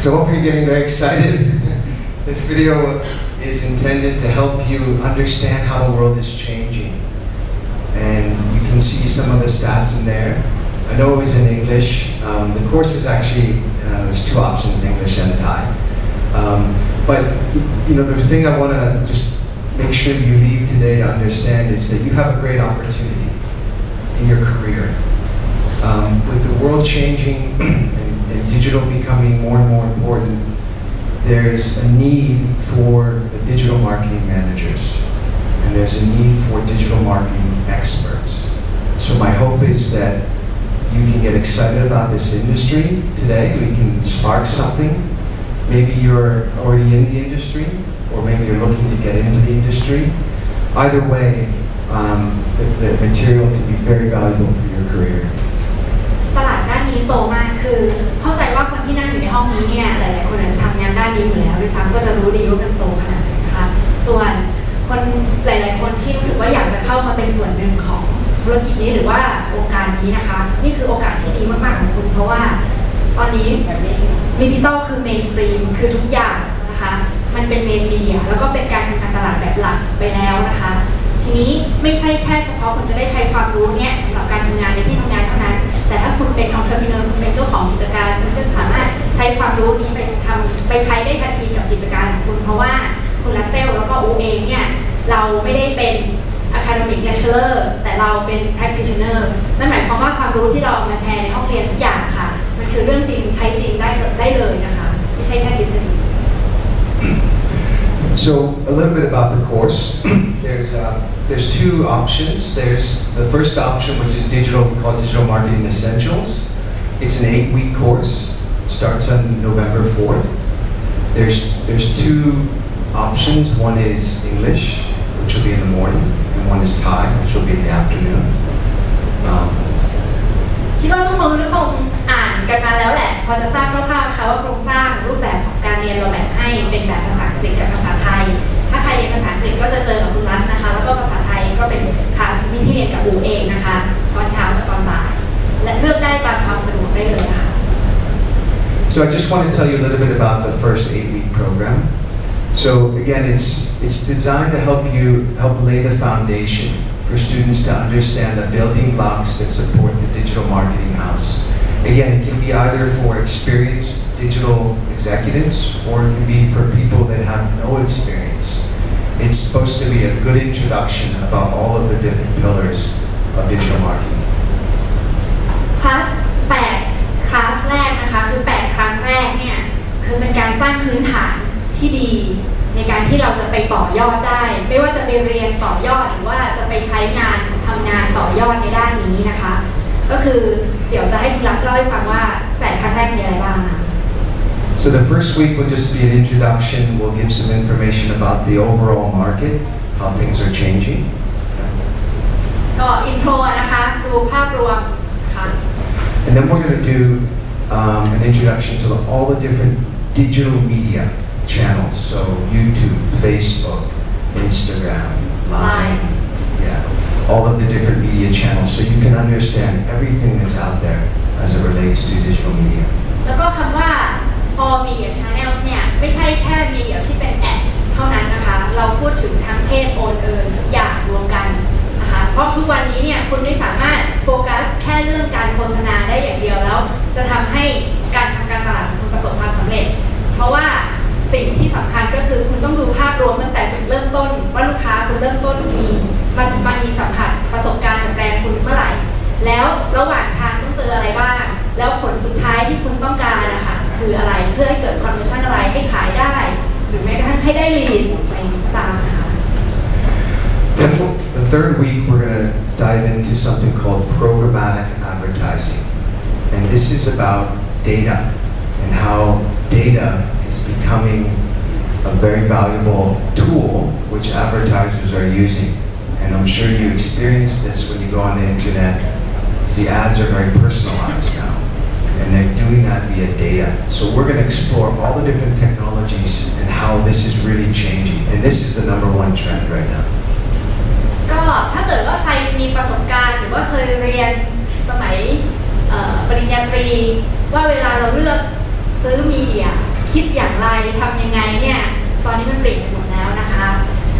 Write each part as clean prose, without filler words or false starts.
So hopefully you're getting very excited. This video is intended to help you understand how the world is changing. And you can see some of the stats in there. I know it was in English. The course is actually, there's two options, English and Thai. But you know, the thing I want to just make sure you leave today to understand is that you have a great opportunity in your career. With the world changing and digital becoming more and more important, there's a need for the digital marketing managers, and there's a need for digital marketing experts. So my hope is that you can get excited about this industry today. We can spark something. Maybe you're already in the industry, or maybe you're looking to get into the industry. Either way, the material can be very valuable for your career. ตลาดด้านนี้โตมากคือเข้าใจว่าคนที่นั่งอยู่ในห้องนี้เนี่ยหลายๆคนอาจจะทำงานด้านนี้อยู่แล้วด้วยซ้ำก็จะรู้ดีว่ามันโตขนาดไหนนะคะส่วนคนหลายๆคนที่รู้สึกว่าอยากจะเข้ามาเป็นส่วนหนึ่งของธุรกิจนี้หรือว่าโครงการนี้นะคะนี่คือโอกาสที่ดีมากๆของคุณเพราะว่าตอนนี้ดิจิตอลคือเมนสตรีมคือทุกอย่างนะคะมันเป็นเมนมีเดียแล้วก็เป็นการทำการตลาดแบบหลักไปแล้วนะคะทีนี้ไม่ใช่แค่เฉพาะคุณจะได้ใช้ความรู้เนี่ยสำหรับการทำงานในที่ทำงานเท่านั้นแต่ถ้าคุณเป็น entrepreneur คุณเป็นเจ้าของกิจการคุณก็สามารถใช้ความรู้นี้ไปใช้ได้ทันทีกับกิจการของคุณเพราะว่าคุณรัสเซลแล้วก็อูเองเนี่ยเราไม่ได้เป็น academic lecturer แต่เราเป็น practitioners นั่นหมายความว่าความรู้ที่เราเอามาแชร์ในห้องเรียนทุกอย่างค่ะมันคือเรื่องจริงใช้จริงได้เลยนะคะไม่ใช่แค่ทฤษฎีSo a little bit about the course. There's two options. There's the first option, which is digital. We call Digital Marketing Essentials. It's an 8-week course. It starts on November 4th. There's two options. One is English, which will be in the morning, and one is Thai, which will be in the afternoon. คิดว่าทุกคนคงอ่านกันมาแล้วแหละพอจะทราบคร่าวๆนะคะว่าโครงสร้างรูปแบบของการเรียนเราแบ่งให้เป็นแบบภาษาอังกฤษกับภาษาไทยถ้าใครเรียนภาษาอังกฤษก็จะเจอกับคุณรัสนะคะแล้วก็ภาษาไทยก็เป็นคลาสที่เรียนกับอูเองนะคะตอนเช้ากับตอนบ่ายและเลือกได้ตามความสะดวกได้เลยค่ะ So I just want to tell you a little bit about the first 8-week program. So again, it's designed to help lay the foundation for students to understand the building blocks that support the digital marketing house. Again, it can be either for experienced digital executives or it can be for people that have no experience. It's supposed to be a good introduction about all of the different pillars of digital marketing. คลาสแรกนะคะคือ8ครั้งแรกเนี่ยคือเป็นการสร้างพื้นฐานที่ดีในการที่เราจะไปต่อยอดได้ไม่ว่าจะไปเรียนต่อยอดหรือว่าจะไปใช้งานทำงานต่อยอดในด้านนี้นะคะก็คือเดี๋ยวจะให้คุณรัสเล่าให้ฟังว่า8ครั้งแรกมีอะไรบ้างนะ So the first week will just be an introduction. We'll give some information about the overall market, how things are changing. ก็อินโทรนะคะดูภาพรวมค่ะ And then we're going to do an introduction to all the different digital media channels. So YouTube, Facebook, Instagram, Line, all of the different media channels, so you can understand everything that's out there as it relates to digital media. แล้วก็คำว่า all media channels เนี่ยไม่ใช่แค่มีเดียที่เป็น ads เท่านั้นนะคะเราพูดถึงทั้งเพศ own earn ทุกอย่างรวมกันนะคะเพราะทุกวันนี้เนี่ยคุณไม่สามารถโฟกัสแค่เรื่องการโฆษณาได้อย่างเดียวแล้วจะทำให้การทำการตลาดของคุณประสบความสำเร็จเพราะว่าสิ่งที่สำคัญก็คือคุณต้องดูภาพรวมตั้งแต่จุดเริ่มต้นว่าลูกค้าคุณเริ่มต้นมีสัมผัสประสบการณ์กับแบรนด์คุณเมื่อไหร่แล้วระหว่างทางต้องเจออะไรบ้างแล้วผลสุดท้ายที่คุณต้องการนะคะคืออะไรเพื่อให้เกิดคอนเวอร์ชั่นอะไรให้ขายได้หรือแม้กระทั่งให้ได้ลีดอะไรต่างๆนะคะ Then the third week we're going to dive into something called Programmatic Advertising, and this is about data and how data is becoming a very valuable tool which advertisers are using. And I'm sure you experience this when you go on the internet. The ads are very personalized now, and they're doing that via data. So we're going to explore all the different technologies and how this is really changing. And this is the #1 trend right now. ก็ถ้าเกิดว่าใครมีประสบการณ์หรือว่าเคยเรียนสมัยปริญญาตรีว่าเวลาเราเลือกซื้อมีเดีย คิดอย่างไรทำยังไงเนี่ยตอนนี้มันเปลี่ยนไปหมดแล้วนะคะ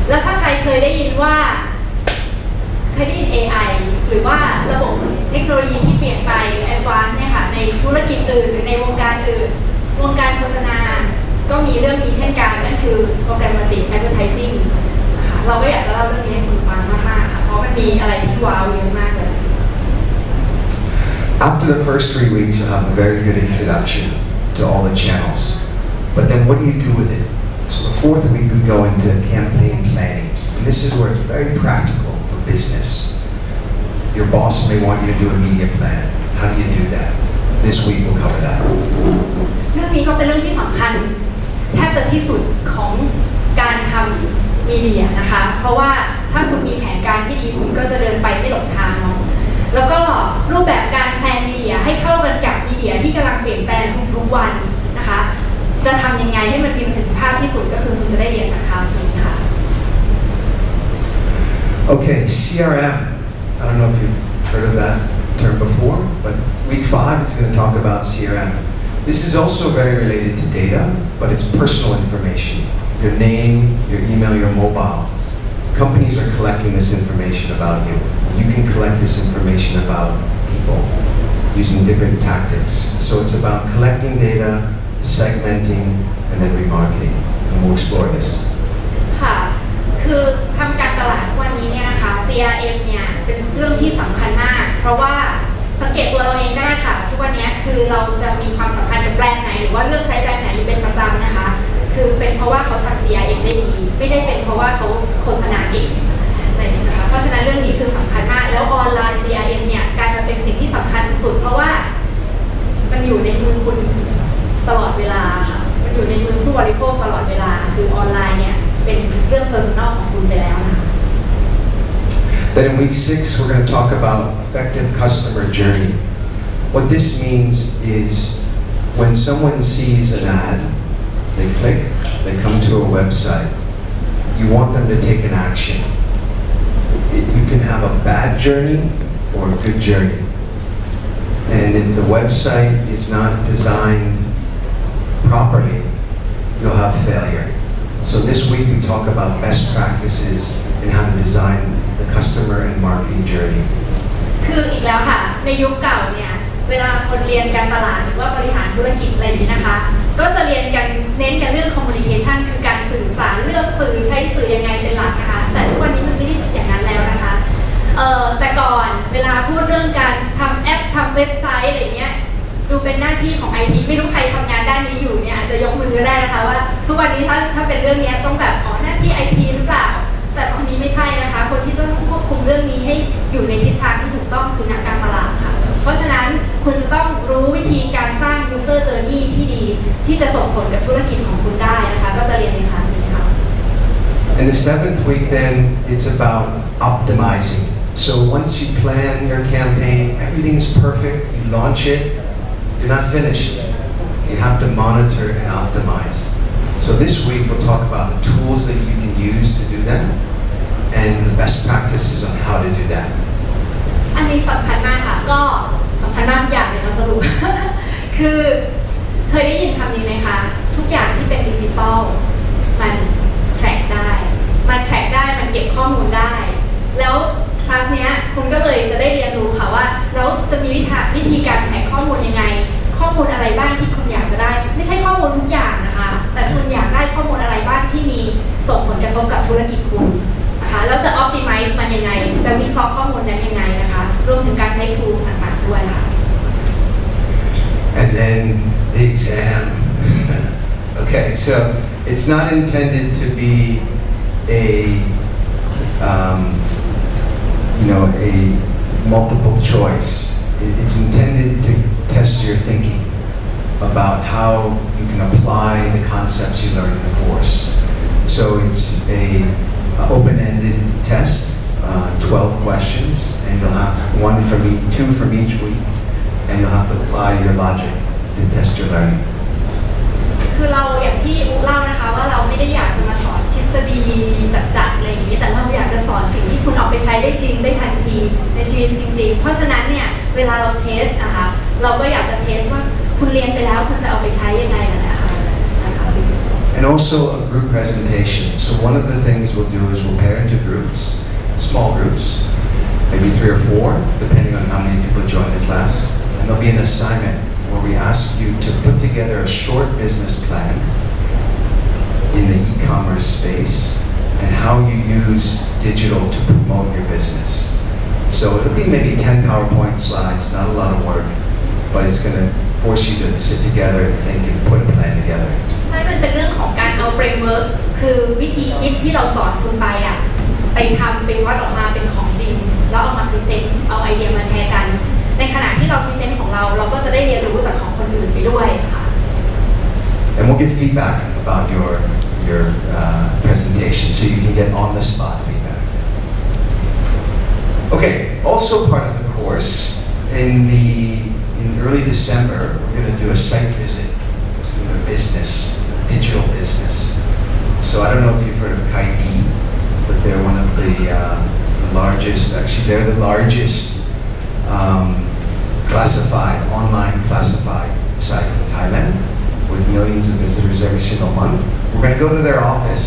แล้วถ้าใครเคยได้ยิน AI หรือว่าระบบเทคโนโลยีที่เปลี่ยนไปแอดวานซ์เนี่ยค่ะในธุรกิจอื่นหรือในวงการอื่นวงการโฆษณาก็มีเรื่องนี้เช่นกันนั่นคือ Programmatic Advertising นะคะเราก็อยากจะเล่าเรื่องนี้ให้คุณฟังมากๆค่ะเพราะมันมีอะไรที่ว้าวเยอะมากเลย After the first 3 weeks, you'll have a very good introduction to all the channels. But then what do you do with it? So the 4th week, we go into campaign planning. And this is where it's very practical for business. Your boss may want you to do a media plan. How do you do that? This week, we'll cover that. เรื่องนี้ก็เป็นเรื่องที่สำคัญแทบจะที่สุดของการทำมีเดียนะคะ เพราะว่าถ้าคุณมีแผนการที่ดีคุณก็จะเดินไปไม่หลงทางเนาะแล้วก็รูปแบบการแพลนมีเดียให้เข้ากันกับมีเดียที่กำลังเปลี่ยนแปลงทุกๆวันนะคะจะทำยังไงให้มันมีประสิทธิภาพที่สุดก็คือคุณจะได้เรียนจากคลาสนี้ค่ะ Okay, CRM. I don't know if you've heard of that term before, but week 5 is going to talk about CRM. This is also very related to data, but it's personal information. Your name, your email, your mobile. Companies are collecting this information about you. You can collect this information about people using different tactics. So it's about collecting data, segmenting, and then remarketing. And we'll explore this. ค่ะ คือทำการตลาดวันนี้เนี่ยนะคะ CRM เนี่ยเป็นเรื่องที่สำคัญมาก เพราะว่าสังเกตตัวเราเองก็ได้ค่ะ ทุกวันนี้คือเราจะมีความสัมพันธ์กับแบรนด์ไหนหรือว่าเลือกใช้แบรนด์ไหนอยู่เป็นประจำนะคะ คือเป็นเพราะว่าเขาทำ CRM ได้ดี ไม่ได้เป็นเพราะว่าเขาโฆษณาเก่งอะไรนะคะ เพราะฉะนั้นเรื่องนี้คือสำคัญมาก แล้วออนไลน์ CRM เนี่ยกลายมาเป็นสิ่งที่สำคัญสุดๆ เพราะว่ามันอยู่ในมือคุณตลอดเวลาค่ะ มันอยู่ในมือผู้บริโภคตลอดเวลา คือออนไลน์เนี่ยเป็นเรื่อง personal ของคุณไปแล้วนะคะ Then in week 6, we're going to talk about effective customer journey. What this means is when someone sees an ad, they click, they come to a website, you want them to take an action. You can have a bad journey or a good journey. And if the website is not designed properly, you'll have failure. So this week we talk about best practices in how to design the customer and marketing journey. คืออีกแล้วค่ะในยุคเก่าเนี่ยเวลาคนเรียนการตลาดหรือว่าบริหารธุรกิจอะไรอย่างนี้นะคะก็จะเรียนกันเน้นกันเรื่อง communication คือการสื่อสารเลือกสื่อใช้สื่อยังไงเป็นหลักนะคะแต่ทุกวันนี้มันไม่ได้อย่างนั้นแล้วนะคะแต่ก่อนเวลาพูดเรื่องการทำแอปทำเว็บไซต์อะไรเงี้ยดูเป็นหน้าที่ของ IT ไม่รู้ใครทำงานด้านนี้อยู่เนี่ยอาจจะยกมือได้นะคะว่าทุกวันนี้ถ้าเป็นเรื่องนี้ต้องแบบหน้าที่ IT หรือเปล่าแต่ตอนนี้ไม่ใช่นะคะคนที่จะต้องควบคุมเรื่องนี้ให้อยู่ในทิศทางที่ถูกต้องคือนักการตลาดค่ะเพราะฉะนั้นคุณจะต้องรู้วิธีการสร้าง user journey ที่ดีที่จะส่งผลกับธุรกิจของคุณได้นะคะก็จะเรียนในคลาสนี้ค่ะ And the 7th week then, it's about optimizing. So once you plan your campaign, everything's perfect, you launch it, you're not finished. You have to monitor and optimize. So this week we'll talk about the tools that you can use to do that and the best practices on how to do that. อันนี้สำคัญมากค่ะก็สำคัญมากทุกอย่างเลยนะสรุป คือเคยได้ยินคำนี้ไหมคะทุกอย่างที่เป็นดิจิตอลมัน track ได้มันเก็บข้อมูลได้ แล้วคลาสเนี้ยคุณก็เลยจะได้เรียนรู้ค่ะว่าแล้วจะมีวิธีการแท็กข้อมูลยังไงข้อมูลอะไรบ้างที่คุณอยากจะได้ไม่ใช่ข้อมูลทุกอย่างนะคะแต่คุณอยากได้ข้อมูลอะไรบ้างที่มีส่งผลกระทบกับธุรกิจคุณนะคะแล้วจะ optimize มันยังไงจะวิเคราะห์ข้อมูลนั้นยังไงนะคะรวมถึงการใช้ tools ต่างๆด้วยค่ะ And then the exam. Okay, so it's not intended to be a a multiple choice. It's intended to test your thinking about how you can apply the concepts you learn in the course. So it's a open-ended test, 12 questions, and you'll have two from each week, and you'll have to apply your logic to test your learning. คือเราอย่างที่อุ๊เล่านะคะว่าเราไม่ได้อยากจะมาสอนทฤษฎีจัดๆอะไรอย่างนี้แต่เราอยากจะสอนสิ่งที่คุณเอาไปใช้ได้จริงได้ทันทีในชีวิตจริงๆเพราะฉะนั้นเนี่ยเวลาเราเทสนะคะเราก็อยากจะเทสว่าคุณเรียนไปแล้วคุณจะเอาไปใช้ยังไงนะคะ and also a group presentation. So one of the things we'll do is we'll pair into groups, small groups, maybe 3 or 4, depending on how many people join the class. And there'll be an assignment where we ask you to put together a short business plan in the e-commerce space and how you use digital to promote your business. So it'll be maybe 10 PowerPoint slides, not a lot of work, but it's going to force you to sit together and think and put a plan together. ใช่มันเป็นเรื่องของการเอาเฟรมเวิร์กคือวิธีคิดที่เราสอนคุณไปไปทำเป็นวัดออกมาเป็นของจริงแล้วเอามาพรีเซนต์เอาไอเดียมาแชร์กันในขณะที่เราพรีเซนต์ของเราก็จะได้เรียนรู้จากของคนอื่นไปด้วยค่ะ And we'll get feedback about your presentation so you can get on the spot feedback. Okay, also part of the course in early December we're going to do a site visit to a business, a digital business. So I don't know if you've heard of Kaidi, but they're one of the largest, actually they're the largest online classified site in Thailand with millions of visitors every single month. We're going to go to their office,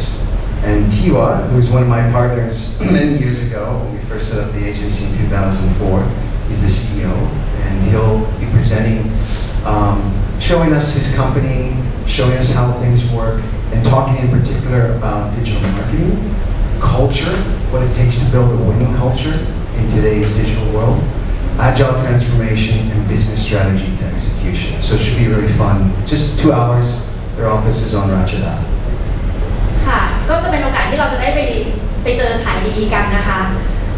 and Tiwa, who's one of my partners many years ago when we first set up the agency in 2004, he's the CEO, and he'll be presenting, showing us his company, showing us how things work, and talking in particular about digital marketing, culture, what it takes to build a winning culture in today's digital world, agile transformation, and business strategy to execution. So it should be really fun. It's just 2 hours. Their office is on Rachada. ค่ะก็จะเป็นโอกาสที่เราจะได้ไปเจอขายดีกันนะคะ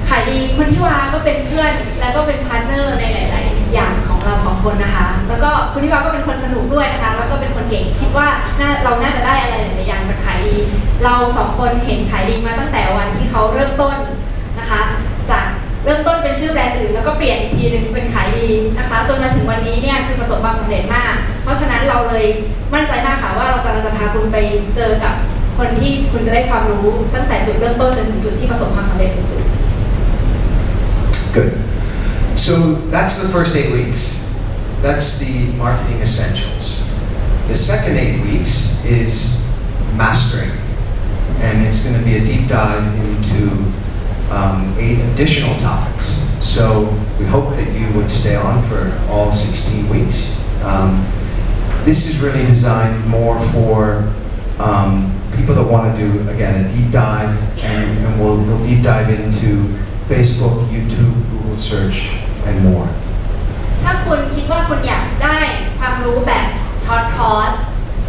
ขายดีคุณทิวาก็เป็นเพื่อนและก็เป็นพาร์ทเนอร์ในหลายๆอย่างของเรา2คนนะคะแล้วก็คุณทิวาก็เป็นคนสนุกด้วยนะคะแล้วก็เป็นคนเก่งคิดว่าเราน่าจะได้อะไรหลายๆอย่างจากขายดีเรา2คนเห็นขายดีมาตั้งแต่วันที่เขาเริ่มต้นนะคะจากเริ่มต้นเป็นชื่อแบรนด์อื่นแล้วก็เปลี่ยนอีกทีนึงเป็นขายดีนะคะจนมาถึงวันนี้เนี่ยคือประสบความสำเร็จมากเพราะฉะนั้นเราเลยมั่นใจมากค่ะว่าเรากำลังจะพาคุณไปเจอกับคนที่คุณจะได้ความรู้ตั้งแต่จุดเริ่มต้นจนถึงจุดที่ประสบความสำเร็จสูงสุด Good. So that's the first 8 weeks. That's the marketing essentials. The second 8 weeks is mastering, and it's going to be a deep dive into 8 additional topics. So we hope that you would stay on for all 16 weeks. This is really designed more for people that want to do, again, a deep dive, and we'll deep dive into Facebook, YouTube, Google search, and more. ถ้าคุณคิดว่าคุณอยากได้ความรู้แบบช็อตคอร์ส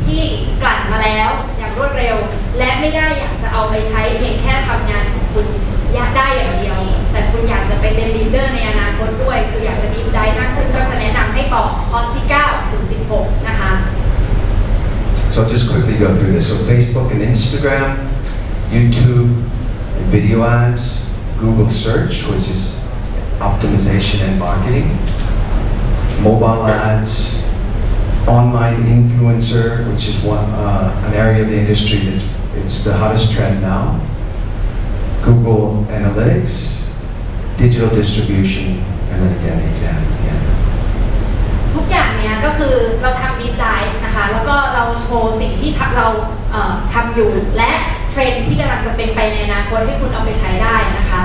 ที่กลั่นมาแล้วอย่างรวดเร็วและไม่ได้อยากจะเอาไปใช้เพียงแค่ทำงานของคุณอยากได้อย่างเดียวแต่คุณอยากจะไปเป็นลีดเดอร์ในอนาคตด้วยคืออยากจะดีฟไดฟ์มากขึ้นก็จะแนะนำให้ต่อคอร์สที่9ถึง16นะคะ So I'll just quickly go through this. So Facebook and Instagram, YouTube, and video ads, Google search, which is optimization and marketing, mobile ads, online influencer, which is an area of the industry it's the hottest trend now, Google Analytics, digital distribution, and then again the exam again. ทุกอย่างเนี้ยก็คือเราทำดีฟไดฟ์นะคะแล้วก็เราโชว์สิ่งที่เราทำอยู่และเทรนด์ที่กำลังจะเป็นไปในอนาคตให้คุณเอาไปใช้ได้นะคะ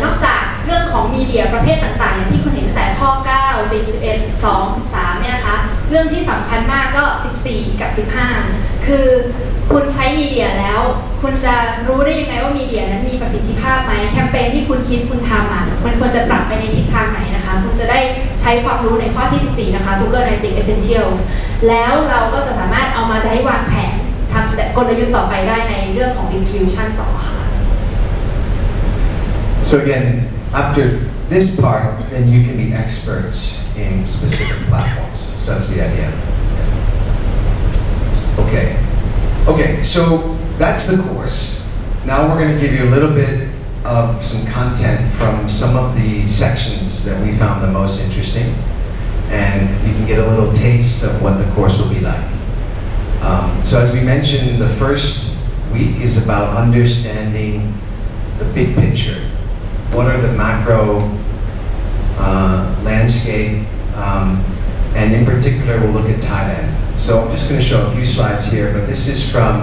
นอกจากเรื่องของมีเดียประเภทต่างๆอย่างที่คุณเห็นตั้งแต่ข้อ9 10 11 12 13เนี่ยนะคะเรื่องที่สำคัญมากก็14กับ15คือคุณใช้มีเดียแล้วคุณจะรู้ได้ยังไงว่ามีเดียนั้นมีประสิทธิภาพไหมแคมเปญที่คุณคิดคุณทำมันควรจะปรับไปในทิศทางไหนนะคะคุณจะได้ใช้ความรู้ในข้อที่14นะคะ Google Analytics Essentials แล้วเราก็จะสามารถเอามาใช้วางแผนทำกลยุทธ์ต่อไปได้ในเรื่องของ distribution ต่อค่ะ So again, after this part, then you can be experts in specific platforms. So that's the idea. Okay, so that's the course. Now we're going to give you a little bit of some content from some of the sections that we found the most interesting, and you can get a little taste of what the course will be like. So as we mentioned, the first week is about understanding the big picture. What are the macro landscape, and in particular we'll look at Thailand. So I'm just going to show a few slides here, but this is from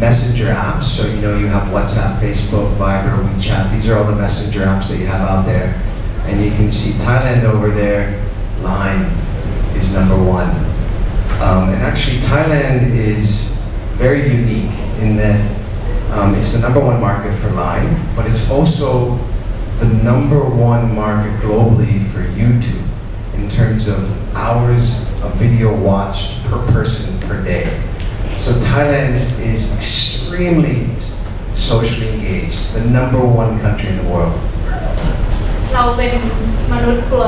messenger apps. So you know you have WhatsApp, Facebook, Viber, WeChat. These are all the messenger apps that you have out there. And you can see Thailand over there, Line is number one. And actually Thailand is very unique in that it's the number one market for Line, but it's also the number one market globally for YouTube in terms of hours of video watched per person per day. So Thailand is extremely socially engaged, the number one country in the world. เราเป็นมนุษย์กลัว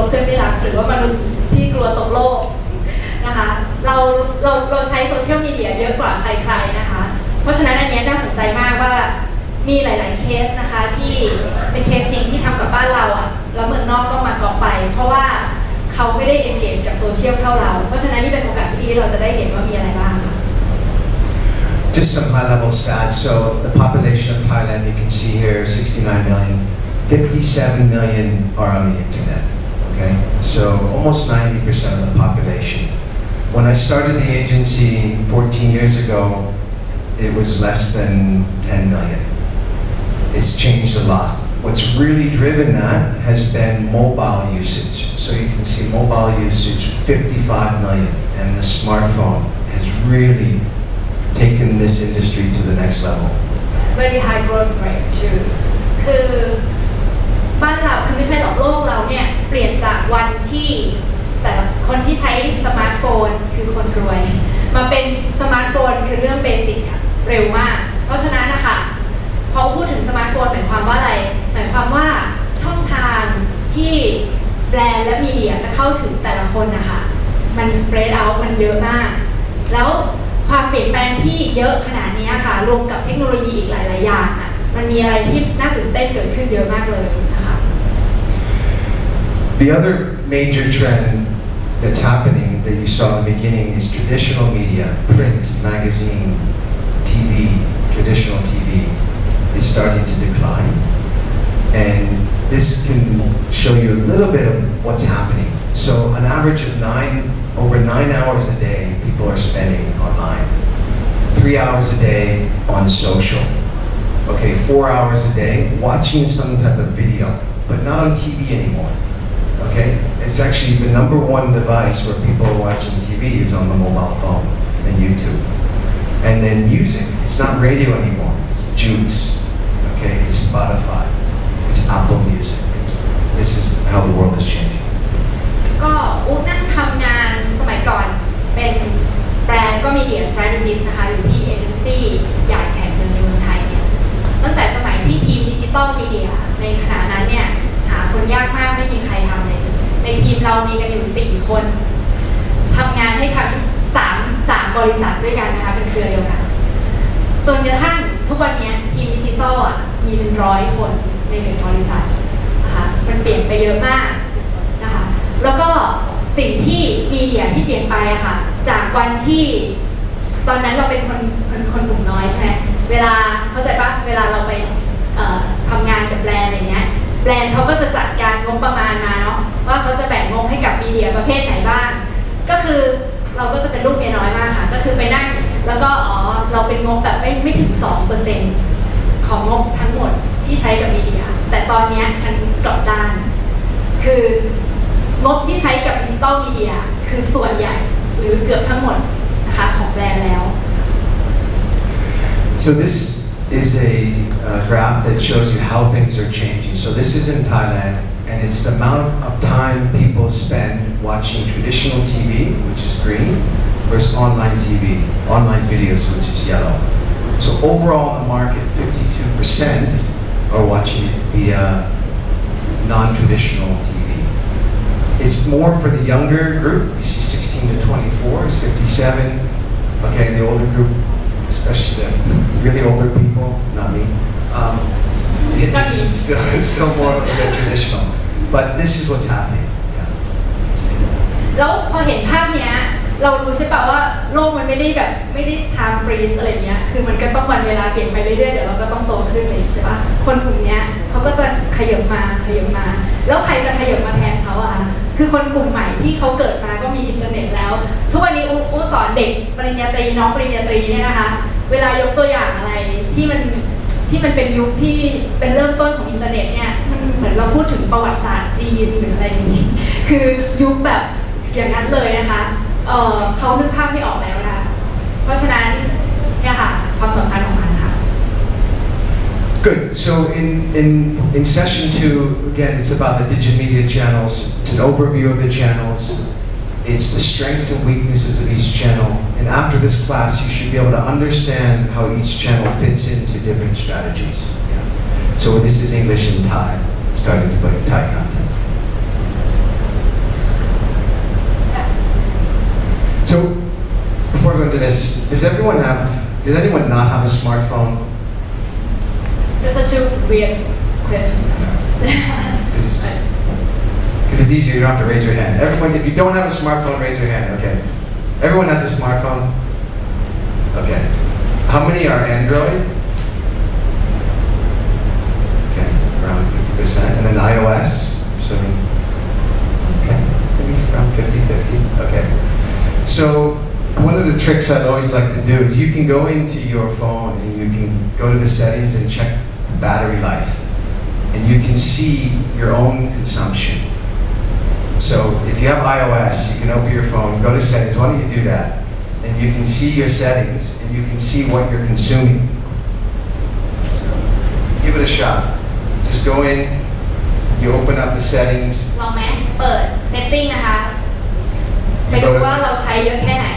เพื่อนไม่รักหรือว่ามนุษย์ที่กลัวตกโลกนะคะเราใช้โซเชียลมีเดียเยอะกว่าใครๆนะคะเพราะฉะนั้นอันนี้น่าสนใจมากว่ามีหลายๆเคสนะคะที่เป็นเคสจริงที่ทำกับบ้านเราอ่ะแล้วเมืองนอกก็มาก๊อปไปเพราะว่าเขาไม่ได้ engage กับโซเชียลเท่าเราเพราะฉะนั้นนี่เป็นโอกาสที่ดีเราจะได้เห็นว่ามีอะไรบ้าง Just some high-level stats. So the population of Thailand, you can see here, 69 million. 57 million are on the internet. Okay, so almost 90% of the population. When I started the agency 14 years ago, it was less than 10 million. It's changed a lot. What's really driven that has been mobile usage. So you can see mobile usage, 55 million, and the smartphone has really taken this industry to the next level. Very high growth rate too. คือบ้านเราคือไม่ใช่หรอกโลกเราเนี่ยเปลี่ยนจากวันที่แต่คนที่ใช้สมาร์ทโฟนคือคนรวยมาเป็นสมาร์ทโฟนคือเรื่องเบสิกอะเร็วมากเพราะฉะนั้นนะคะพอพูดถึงสมาร์ทโฟนหมายความว่าอะไรหมายความว่าช่องทางที่แบรนด์และมีเดียจะเข้าถึงแต่ละคนนะคะมัน spread out มันเยอะมากแล้วความเปลี่ยนแปลงที่เยอะขนาดนี้ค่ะรวมกับเทคโนโลยีอีกหลายๆอย่างอะมันมีอะไรที่น่าตื่นเต้นเกิดขึ้นเยอะมากเลยนะคะ The other major trend that's happening that you saw in the beginning is traditional media, print, magazine, TV, traditional TV is starting to decline. And this can show you a little bit of what's happening. So an average of over 9 hours a day people are spending online. 3 hours a day on social. Okay, 4 hours a day watching some type of video, but not on TV anymore. Okay, it's actually the number one device where people are watching TV is on the mobile phone and YouTube. And then music, it's not radio anymore, it's Juice. Okay, it's Spotify, it's Apple Music. This is how the world is changing. ก็อุ๊นั่งทำงานสมัยก่อนเป็นแบรนด์ก็มี media strategist นะคะอยู่ที่เอเจนซี่ใหญ่แห่งหนึ่งในเมืองไทยเนี่ยตั้งแต่สมัยที่ทีมดิจิตอลมีเดียในขณะนั้นเนี่ยหาคนยากมากไม่มีใครทำเลยในทีมเรามีกันอยู่4คนทำงานให้ทั้ง3บริษัทด้วยกันนะคะเป็นเครือเดียวกันจนกระทั่งทุกวันนี้ทีมดิจิตอลมีเป็น100 คนใน1บริษัทนะคะมันเปลี่ยนไปเยอะมากนะคะแล้วก็สิ่งที่มีเดียที่เปลี่ยนไปอะค่ะจากวันที่ตอนนั้นเราเป็นคนกลุ่มน้อยใช่ไหมเวลาเข้าใจปะเวลาเราไปทำงานกับแบรนด์อะไรเงี้ยแบรนด์เขาก็จะจัดการงบประมาณมาเนาะว่าเขาจะแบ่งงบให้กับมีเดียประเภทไหนบ้างก็คือเราก็จะเป็นลูกเมียน้อยมากค่ะก็คือไปนั่งแล้วก็เราเป็นงบแบบไม่ถึง 2% ของงบทั้งหมดที่ใช้กับมีเดียแต่ตอนนี้มันกลับด้านคืองบที่ใช้กับดิจิตอลมีเดียคือส่วนใหญ่หรือเกือบทั้งหมดนะคะของแบรนด์แล้ว So this is a graph that shows you how things are changing. So this is in Thailand, and it's the amount of time people spend watching traditional TV, which is green, versus online TV, online videos, which is yellow. So overall in the market, 52% are watching it via non-traditional TV. It's more for the younger group. You see 16 to 24 is 57. Okay, the older group, especially the really older people, not me, it's still more of a traditional. But this is what's happening. Yeah. แล้วพอเห็นภาพเนี้ยเรารู้ใช่ป่ะว่าโลกมันไม่ได้แบบไม่ได้ time freeze อะไรเงี้ยคือมันก็ต้องวันเวลาเปลี่ยนไปเรื่อยๆเดี๋ยวเราก็ต้องโตขึ้นเลยใช่ป่ะคนกลุ่มเนี้ยเขาก็จะขยับมาแล้วใครจะขยับมาแทนเขาอะคะ คือคนกลุ่มใหม่ที่เขาเกิดมาก็มีอินเทอร์เน็ตแล้วทุกวันนี้อูสอนเด็กปริญญาตรีน้องปริญญาตรีเนี่ยนะคะเวลายกตัวอย่างอะไรที่มันเป็นยุคที่เป็นเริ่มต้นของอินเทอร์เน็ตเนี่ยมันเหมือนเราพูดถึงประวัติศาสตร์จีนหรืออะไรอย่างนี้คือยุคแบบอย่างนั้นเลยนะคะเขานึกภาพไม่ออกแล้วนะคะเพราะฉะนั้นเนี่ยค่ะความสำคัญของมันค่ะ Good. So in session 2, again, it's about the digital media channels. It's an overview of the channels. It's the strengths and weaknesses of each channel. And after this class, you should be able to understand how each channel fits into different strategies. Yeah. So this is English and Thai. I'm starting to put Thai content. So before we go into this, does anyone not have a smartphone? That's such a weird question. Because it's easier, you don't have to raise your hand. Everyone, if you don't have a smartphone, raise your hand, okay. Everyone has a smartphone? Okay. How many are Android? Okay, around 50%. And then iOS, assuming, okay, maybe around 50-50, okay. So, one of the tricks I'd always like to do is you can go into your phone and you can go to the settings and check battery life. And you can see your own consumption. So if you have iOS, you can open your phone, go to settings. Why don't you do that? And you can see your settings and you can see what you're consuming. So give it a shot. Just go in, you open up the settings. ลองไหมเปิด setting นะคะไปดูว่าเราใช้เยอะแค่ไหน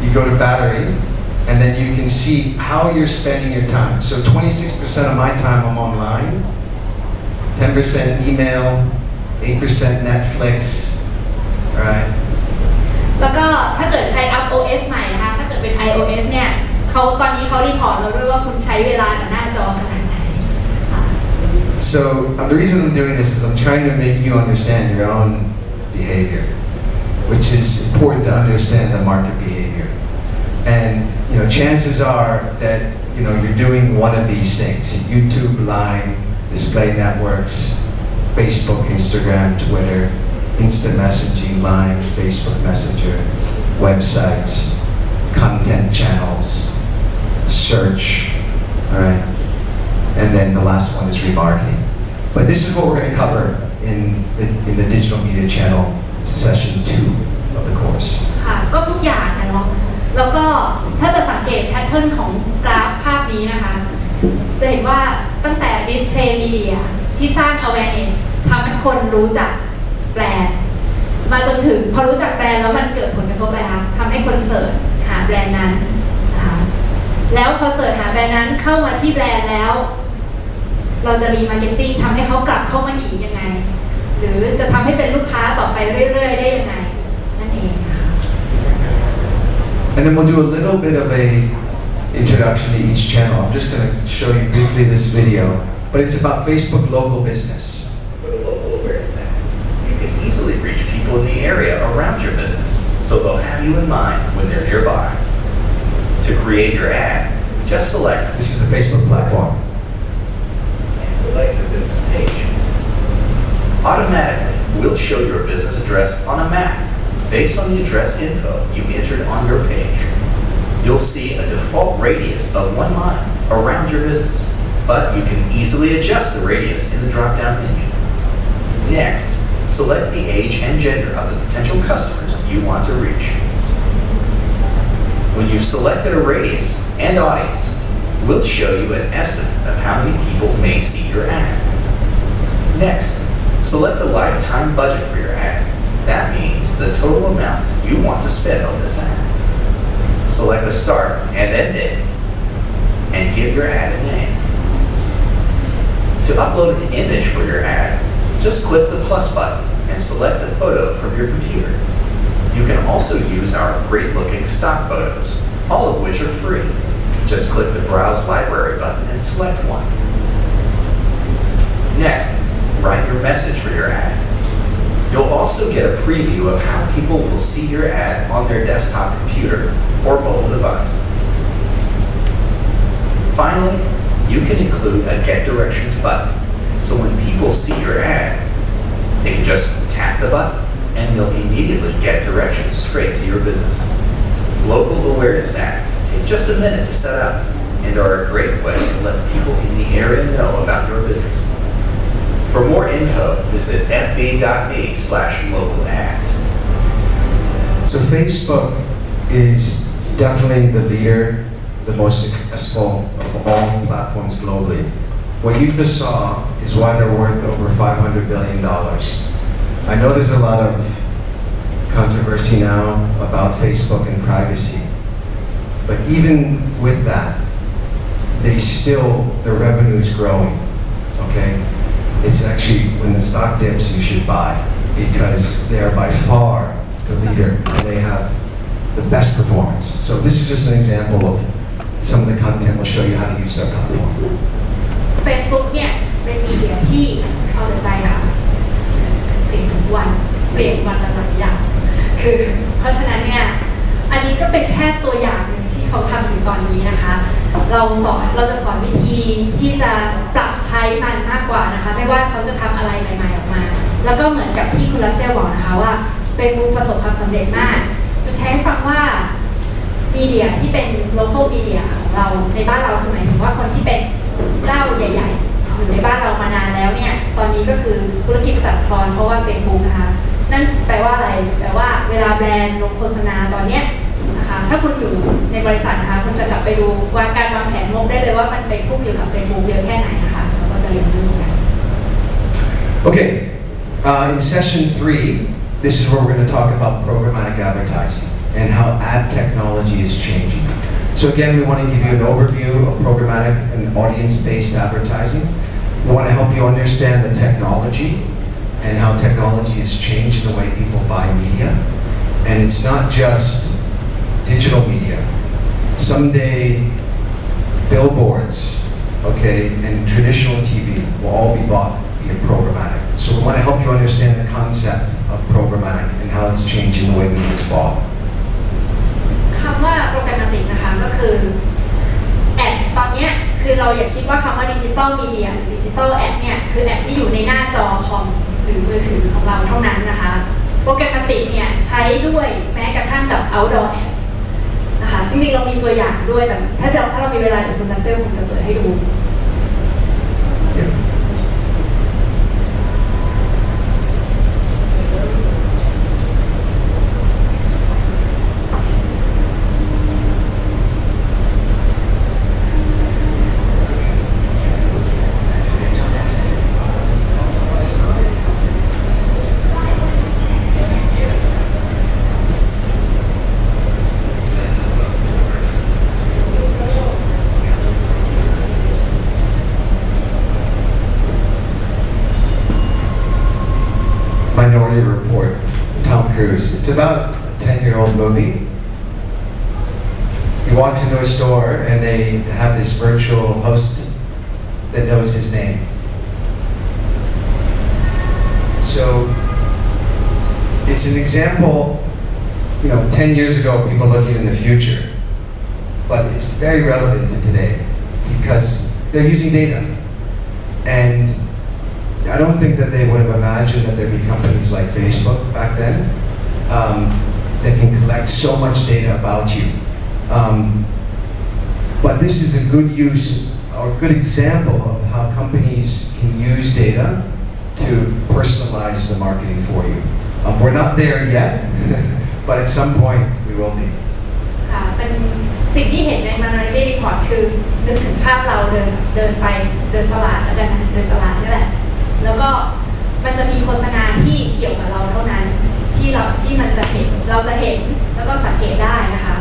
You go to battery, and then you can see how you're spending your time. So 26% of my time I'm online, 10% email, 8% Netflix, right? แล้วก็ถ้าเกิดใครอัพ OS ใหม่นะคะถ้าเกิดเป็น iOS เนี่ยตอนนี้เขารีพอร์ตเราด้วยว่าคุณใช้เวลากับหน้าจอขนาดไหน So the reason I'm doing this is I'm trying to make you understand your own behavior, which is important to understand the market behavior. And chances are that you're doing one of these things: YouTube, Line, display networks, Facebook, Instagram, Twitter, instant messaging, Line, Facebook Messenger, websites, content channels, search, all right? And then the last one is remarketing. But this is what we're going to cover in the digital media channel session 2 of the course. ค่ะก็ทุกอย่างนะเนาะแล้วก็ถ้าจะสังเกตแพทเทิร์นของกราฟภาพนี้นะคะจะเห็นว่าตั้งแต่ display media ที่สร้าง awareness ทำให้คนรู้จักแบรนด์มาจนถึงพอรู้จักแบรนด์แล้วมันเกิดผลกระทบอะไรคะทำให้คนเสิร์ชหาแบรนด์นั้นนะคะแล้วพอเสิร์ชหาแบรนด์นั้นเข้ามาที่แบรนด์แล้วเราจะรีมาร์เก็ตติ้งทำให้เขากลับเข้ามาอีกยังไงหรือจะทำให้เป็นลูกค้าต่อไปเรื่อยๆได้ยังไงนั่นเองนะคะ And then we'll do a little bit of a introduction to each channel. I'm just going to show you briefly this video, but it's about Facebook local business. With a local awareness ad, you can easily reach people in the area around your business, so they'll have you in mind when they're nearby. To create your ad, just select This is the Facebook platform. and select the business page. Automatically, we'll show your business address on a map based on the address info you entered on your page. You'll see a default radius of 1 mile around your business, but you can easily adjust the radius in the drop-down menu. Next, select the age and gender of the potential customers you want to reach. When you've selected a radius and audience, we'll show you an estimate of how many people may see your ad. Next, select a lifetime budget for your ad. That means the total amount you want to spend on this ad. Select the start and end date, and give your ad a name. To upload an image for your ad, just click the plus button and select the photo from your computer. You can also use our great-looking stock photos, all of which are free. Just click the Browse Library button and select one. Next, write your message for your ad. You'll also get a preview of how people will see your ad on their desktop computer or mobile device. Finally, you can include a Get Directions button, so when people see your ad, They can just tap the button and they'll immediately get directions straight to your business. Local awareness ads take just a minute to set up and are a great way to let people in the area know about your business. For more info, visit fb.me/local ads. So Facebook is definitely the leader, the most successful of all platforms globally. What you just saw is why they're worth over $500 billion. I know there's a lot of controversy now about Facebook and privacy, but even with that, their revenue is growing, okay? It's actually, when the stock dips, you should buy because they are by far the leader and they have the best performance. So this is just an example of some of the content we'll show you how to use their platform. Facebook เนี่ยเป็นมีเดียที่เอาแต่ใจค่ะสิ่งทุกวันเปลี่ยนวันละหลายอย่างคือเพราะฉะนั้นเนี่ยอันนี้ก็เป็นแค่ตัวอย่างหนึ่งที่เขาทำอยู่ตอนนี้นะคะเราจะสอนวิธีที่จะปรับใช้มันมากกว่านะคะไม่ว่าเขาจะทำอะไรใหม่ๆออกมาแล้วก็เหมือนกับที่คุณรัสเซลบอกนะคะว่า Facebook ประสบความสำเร็จมากจะใช้ฟังว่ามีเดียที่เป็น local media ของเราในบ้านเราคือหมายถึงว่าคนที่เป็นเจ้าใหญ่ๆอยู่ในบ้านเรามานานแล้วเนี่ยตอนนี้ก็คือธุรกิจสั่นคลอนเพราะว่า Facebook นะคะนั่นแปลว่าอะไรแปลว่าเวลาแบรนด์ลงโฆษณาตอนเนี้ยนะคะถ้าคุณอยู่ในบริษัทนะคะคุณจะกลับไปดูว่าการวางแผนงบได้เลยว่ามันไปทุ่มอยู่กับ Facebook เยอะแค่ไหนนะคะเราก็จะเรียนรู้กัน Okay, in session 3, this is where we're going to talk about programmatic advertising and how ad technology is changing. So again, we want to give you an overview of programmatic and audience-based advertising. We want to help you understand the technology and how technology has changed the way people buy media. And it's not just digital media. Someday, billboards, okay, and traditional TV will all be bought via programmatic. So we want to help you understand the concept of programmatic and how it's changing the way media is bought. คำว่า programmatic นะคะก็คือแอดตอนนี้คือเราอย่าคิดว่าคำว่าดิจิตอลมีเดียดิจิตอลแอดเนี่ยคือแอดที่อยู่ในหน้าจอคอมหรือมือถือของเราเท่านั้นนะคะโปรแกรมติกเนี่ยใช้ด้วยแม้กระทั่งกับ outdoor ads นะคะจริงๆเรามีตัวอย่างด้วยแต่ถ้าเรามีเวลาเดี๋ยวคุณรัสเซลคงจะเปิดให้ดู Minority Report, Tom Cruise. It's about a 10-year-old movie. He walks into a store and they have this virtual host that knows his name. So it's an example, 10 years ago people looking in the future, but it's very relevant to today because they're using data. And I don't think that they would have imagined that there'd be companies like Facebook back then that can collect so much data about you. But this is a good use or a good example of how companies can use data to personalize the marketing for you. We're not there yet, but at some point we will be. เป็นสิ่งที่เห็นใน Minority Report คือนึกถึงภาพเราเดินไปเดินตลาดแล้วกันนะเดินตลาดนี่แหละแล้วก็มันจะมีโฆษณาที่เกี่ยวกับเราเท่านั้นที่มันจะเห็นเราจะเห็นแล้วก็สังเกตได้นะคะ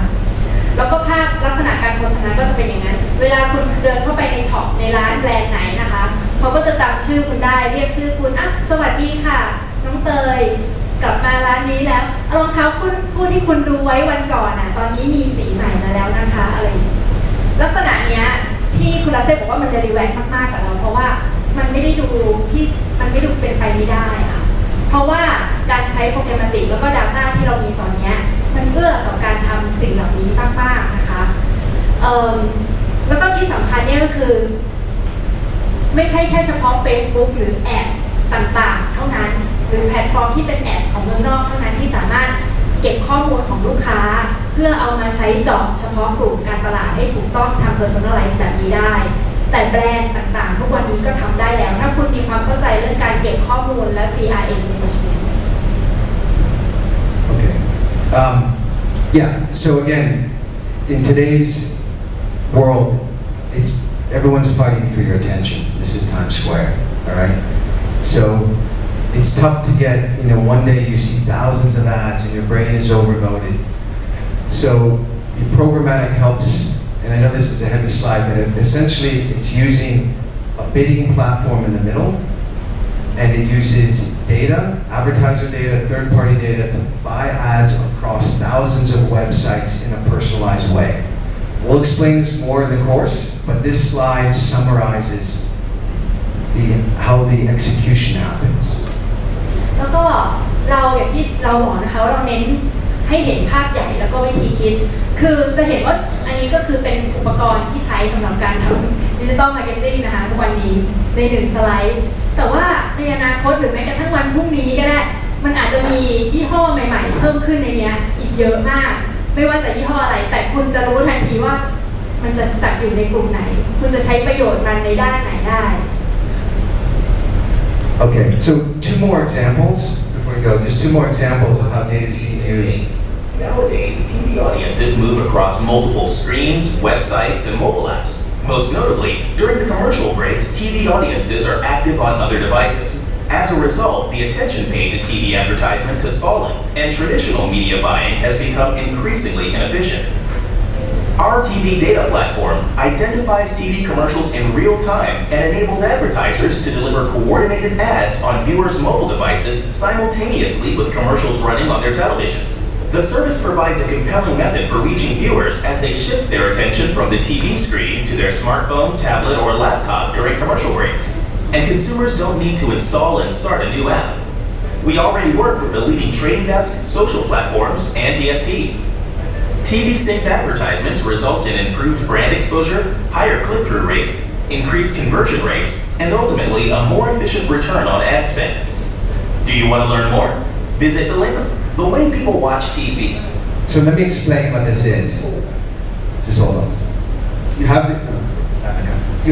แล้วก็ภาพลักษณะการโฆษณาก็จะเป็นอย่างนั้นเวลาคุณเดินเข้าไปในช็อปในร้านแบรนด์ไหนนะคะเขาก็จะจำชื่อคุณได้เรียกชื่อคุณสวัสดีค่ะน้องเตยกลับมาร้านนี้แล้วรองเท้าคู่ที่คุณดูไว้วันก่อนตอนนี้มีสีใหม่มาแล้วนะคะอะไรลักษณะเนี้ยที่คุณรัสเซลบอกว่ามันจะรีแวงมากๆกับเราเพราะว่ามันไม่ดูเป็นไปไม่ได้ค่ะเพราะว่าการใช้โปรแกรมติกแล้วก็ Data ที่เรามีตอนนี้มันเอื้อต่อการทำสิ่งเหล่านี้มากๆนะคะแล้วก็ที่สำคัญเนี่ยก็คือไม่ใช่แค่เฉพาะ Facebook หรือแอดต่างๆเท่านั้น หรือแพลตฟอร์มที่เป็นแอปของเมืองนอกเท่านั้นที่สามารถเก็บข้อมูลของลูกค้าเพื่อเอามาใช้เจาะเฉพาะกลุ่มการตลาดให้ถูกต้องทำ personalize แบบนี้ได้แต่แบรนด์ต่างๆทุกวันนี้ก็ทำได้แล้วถ้าคุณมีความเข้าใจเรื่องการเก็บข้อมูลและ CRM management Okay. Yeah. So again, in today's world, everyone's fighting for your attention. This is Times Square. All right. So it's tough to get. One day you see thousands of ads and your brain is overloaded. So your programmatic helps. And I know this is a heavy slide, but essentially it's using a bidding platform in the middle, and it uses data, advertiser data, third-party data to buy ads across thousands of websites in a personalized way. We'll explain this more in the course, but this slide summarizes how the execution happens. แล้วก็เราอย่างที่เราบอกนะคะว่าเราเน้นให้เห็นภาพใหญ่แล้วก็วิธีคิดคือจะเห็นว่าอันนี้ก็คือเป็นอุปกรณ์ที่ใช้สำหรับการทำดิจิตอลมาร์เก็ตติ้งนะคะทุกวันนี้ใน1สไลด์แต่ว่าในอนาคตหรือแม้กระทั่งวันพรุ่งนี้ก็ได้มันอาจจะมียี่ห้อใหม่ๆเพิ่มขึ้นในนี้อีกเยอะมากไม่ว่าจะยี่ห้ออะไรแต่คุณจะรู้ทันทีว่ามันจะจัดอยู่ในกลุ่มไหนคุณจะใช้ประโยชน์มันในด้านไหนได้ Okay, so 2 more examples before we go. Just 2 more examples of how data is being used. Nowadays, TV audiences move across multiple screens, websites, and mobile apps. Most notably, during the commercial breaks, TV audiences are active on other devices. As a result, the attention paid to TV advertisements has fallen, and traditional media buying has become increasingly inefficient. Our TV data platform identifies TV commercials in real time and enables advertisers to deliver coordinated ads on viewers' mobile devices simultaneously with commercials running on their televisions. The service provides a compelling method for reaching viewers as they shift their attention from the TV screen to their smartphone, tablet, or laptop during commercial breaks. And consumers don't need to install and start a new app. We already work with the leading trading desk, social platforms, and DSPs. TV-synced advertisements result in improved brand exposure, higher click-through rates, increased conversion rates, and ultimately a more efficient return on ad spend. Do you want to learn more? Visit the link. The way people watch TV. So let me explain what this is. Just hold on. You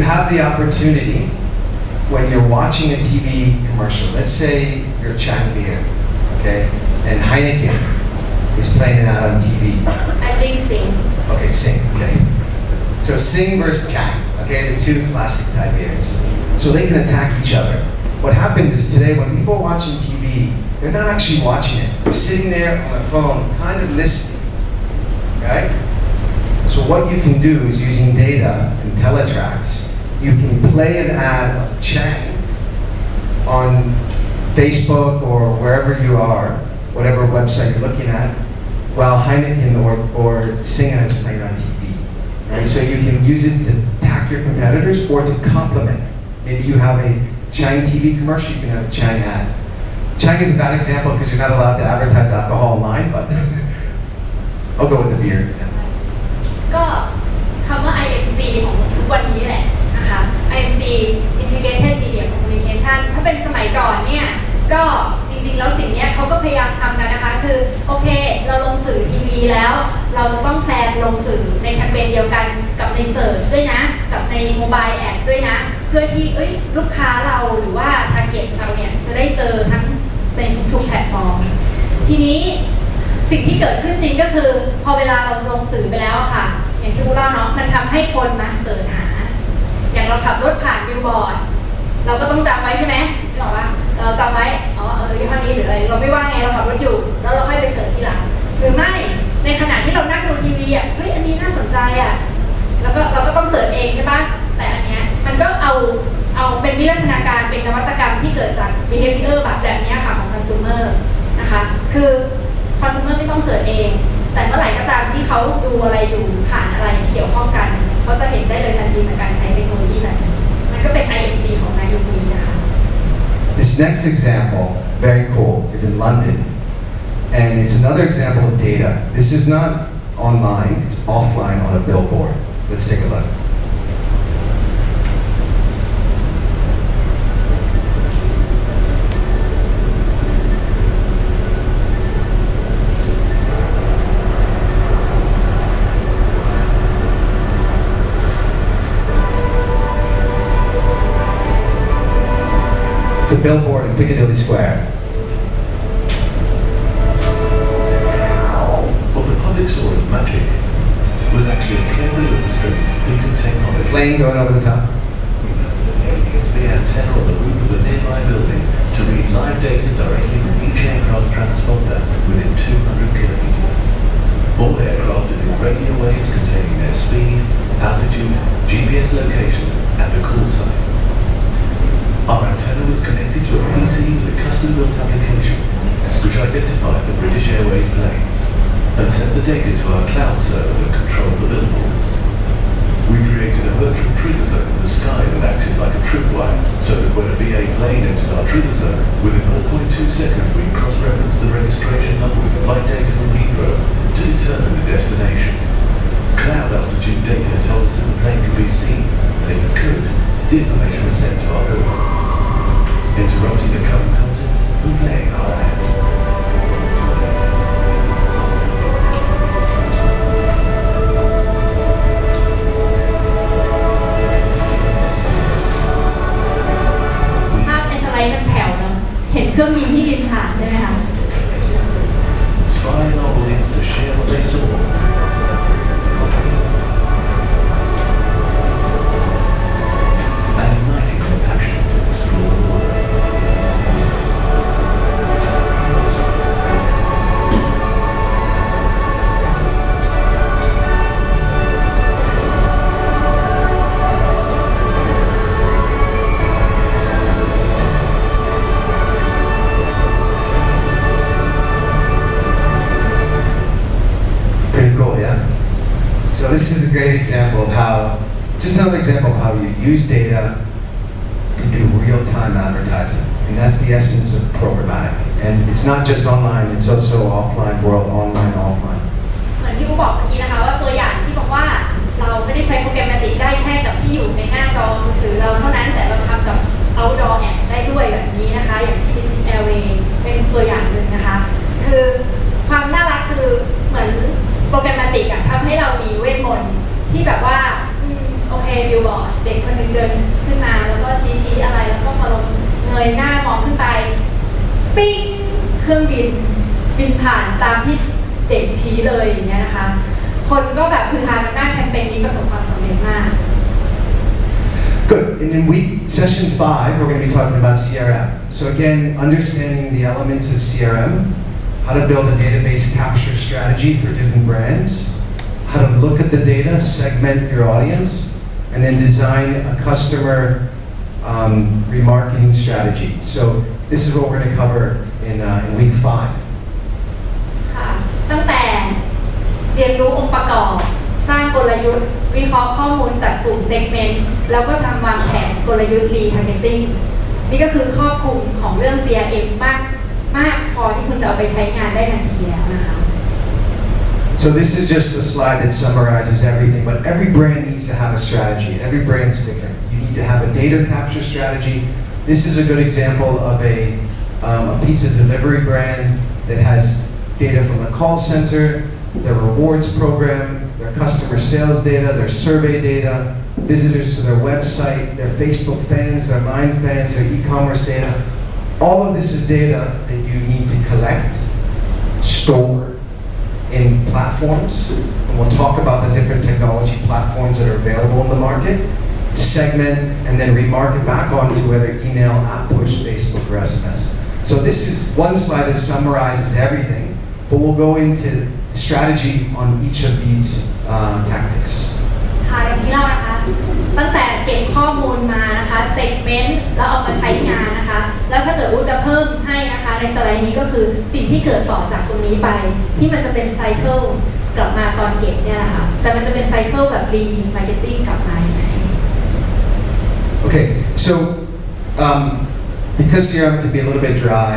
have the opportunity when you're watching a TV commercial. Let's say you're Chang beer, okay, and Heineken is playing it out on TV. I think Sing. Okay, Sing. Okay. So Sing versus Chang. Okay, the 2 classic Thai beers. So they can attack each other. What happens is today when people are watching TV, they're not actually watching it. They're sitting there on their phone, kind of listening, right? So what you can do is using data and teletracks, you can play an ad of Chang on Facebook or wherever you are, whatever website you're looking at, while Heineken or Singa is playing on TV, right? So you can use it to attack your competitors or to complement. Maybe you have a Chang TV commercial, you can have a Chang ad. Chang is a bad example because you're not allowed to advertise alcohol online, but I'll go with the beer example. ก็คำว่า IMC ของทุกวันนี้แหละนะคะ IMC Integrated Media Communication ถ้าเป็นสมัยก่อนเนี่ยก็จริงๆแล้วสิ่งนี้เขาก็พยายามทำกันนะคะคือโอเคเราลงสื่อทีวีแล้วเราจะต้องแพลนลงสื่อในแคมเปญเดียวกันกับในเซิร์ชด้วยนะกับในโมบายแอปด้วยนะเพื่อที่ลูกค้าเราหรือว่าทาร์เก็ตเราเนี่ยจะได้เจอทั้งในทุกๆแพลตฟอร์มทีนี้สิ่งที่เกิดขึ้นจริงก็คือพอเวลาเราลงสื่อไปแล้วค่ะอย่างที่พูดเล่าเนาะมันทำให้คนมาเสิร์ชหาอย่างเราขับรถผ่านบิลบอร์ดเราก็ต้องจำไว้ใช่ไหมไม่บอกว่าเราจำไว้ยี่ห้อนี้หรืออะไรเราไม่ว่าไงเราขับรถอยู่แล้วเราค่อยไปเสิร์ชทีหลังหรือไม่ในขณะที่เรานั่งดูทีวีอันนี้น่าสนใจแล้วก็เราก็ต้องเสิร์ชเองใช่ปะแต่อันเนี้ยมันก็เอาเป็นวิวัฒนาการเป็นนวัตกรรมที่เกิดจาก behavior แบบนี้ค่ะของ consumer นะคะคือ consumer ไม่ต้องเสิร์ชเองแต่เมื่อไหร่ก็ตามที่เขาดูอะไรอยู่ผ่านอะไรที่เกี่ยวข้องกันเขาจะเห็นได้เลยทันทีจากการใช้เทคโนโลยีแบบนี้มันก็เป็น IMC ของนายยุคนี้นะคะ This next example, very cool, is in London. And it's another example of data. This is not online, it's offline on a billboard. Let's take a look. It's a billboard in Piccadilly Square. What the public saw as magic was actually a carefully orchestrated feat of technology. The plane going over the top. USB antenna on the roof of a nearby building to read live data directly from each aircraft transponder within 200 kilometers. All aircraft emit radio waves containing their speed, altitude, GPS location, and a call sign. Our antenna was connected to a PC with a custom-built application, which identified the British Airways planes and sent the data to our cloud server that controlled the billboards. We created a virtual trigger zone in the sky that acted like a tripwire, so that when a BA plane entered our trigger zone, within 0.2 seconds we cross-referenced the registration number with flight data from Heathrow to determine the destination. Cloud altitude data told us that the plane could be seen, and if it could, the information was sent to our building, interrupting the current content and playing our ad. Inspiring our audience to share what they saw. And igniting their passion to explore the world. So this is a great example of how, just another example of how you use data to do real-time advertising. And that's the essence of programmatic. And it's not just online, it's also offline world, online, offline. เหมือนที่อูบอกเมื่อกี้นะคะว่าตัวอย่างที่บอกว่าเราไม่ได้ใช้โปรแกรมติกได้แค่กับที่อยู่ในหน้าจอมือถือเราเท่านั้นแต่เราทำกับ outdoor ad ได้ด้วยแบบนี้นะคะอย่างที่ British Airways เป็นตัวอย่างหนึ่งนะคะคือความน่ารักคือเหมือนโปรแกรมติกอะทำให้เรามีเวทมนต์ที่แบบว่าโอเคบิลบอร์ดเด็กคนหนึ่งเดินขึ้นมาแล้วก็ชี้อะไรแล้วก็มาลงเงยหน้ามองขึ้นไปปิ้งเครื่องบินผ่านตามที่เด็กชี้เลยอย่างเงี้ยนะคะคนก็แบบคือฮากันมากแคมเปญนี้ประสบความสำเร็จมาก Good. And in session 5, we're going to be talking about CRM. So again, understanding the elements of CRM, how to build a database capture strategy for different brands, how to look at the data, segment your audience, and then design a customer remarketing strategy. So this is what we're going to cover in week 5. ค่ะตั้งแต่เรียนรู้องค์ประกอบสร้างกลยุทธ์วิเคราะห์ข้อมูลจากกลุ่มเซกเมนต์แล้วก็ทำวางแผนกลยุทธ์ retargeting นี่ก็คือครอบคลุมของเรื่อง CRM มากพอที่คุณจะเอาไปใช้งานได้ทันทีแล้วนะคะ So this is just a slide that summarizes everything, but every brand needs to have a strategy. Every brand's different. You need to have a data capture strategy. This is a good example of a pizza delivery brand that has data from the call center, their rewards program, their customer sales data, their survey data, visitors to their website, their Facebook fans, their Line fans, their e-commerce data. All of this is data that you need to collect, store in platforms, and we'll talk about the different technology platforms that are available in the market, segment, and then remarket back onto whether email, app push, Facebook, or SMS. So this is one slide that summarizes everything, but we'll go into strategy on each of these tactics. ค่ะอย่างที่เล่านะคะตั้งแต่เก็บข้อมูลมานะคะเซกเมนต์แล้วเอามาใช้งานนะคะแล้วถ้าเกิดว่าจะเพิ่มให้นะคะในสไลด์นี้ก็คือสิ่งที่เกิดต่อจากตรงนี้ไปที่มันจะเป็นไซเคิลกลับมาตอนเก็บเนี่ยแหละค่ะแต่มันจะเป็นไซเคิลแบบรีมาร์เก็ตติ้งกลับมาอย่างไร Okay, so because CRM can be a little bit dry,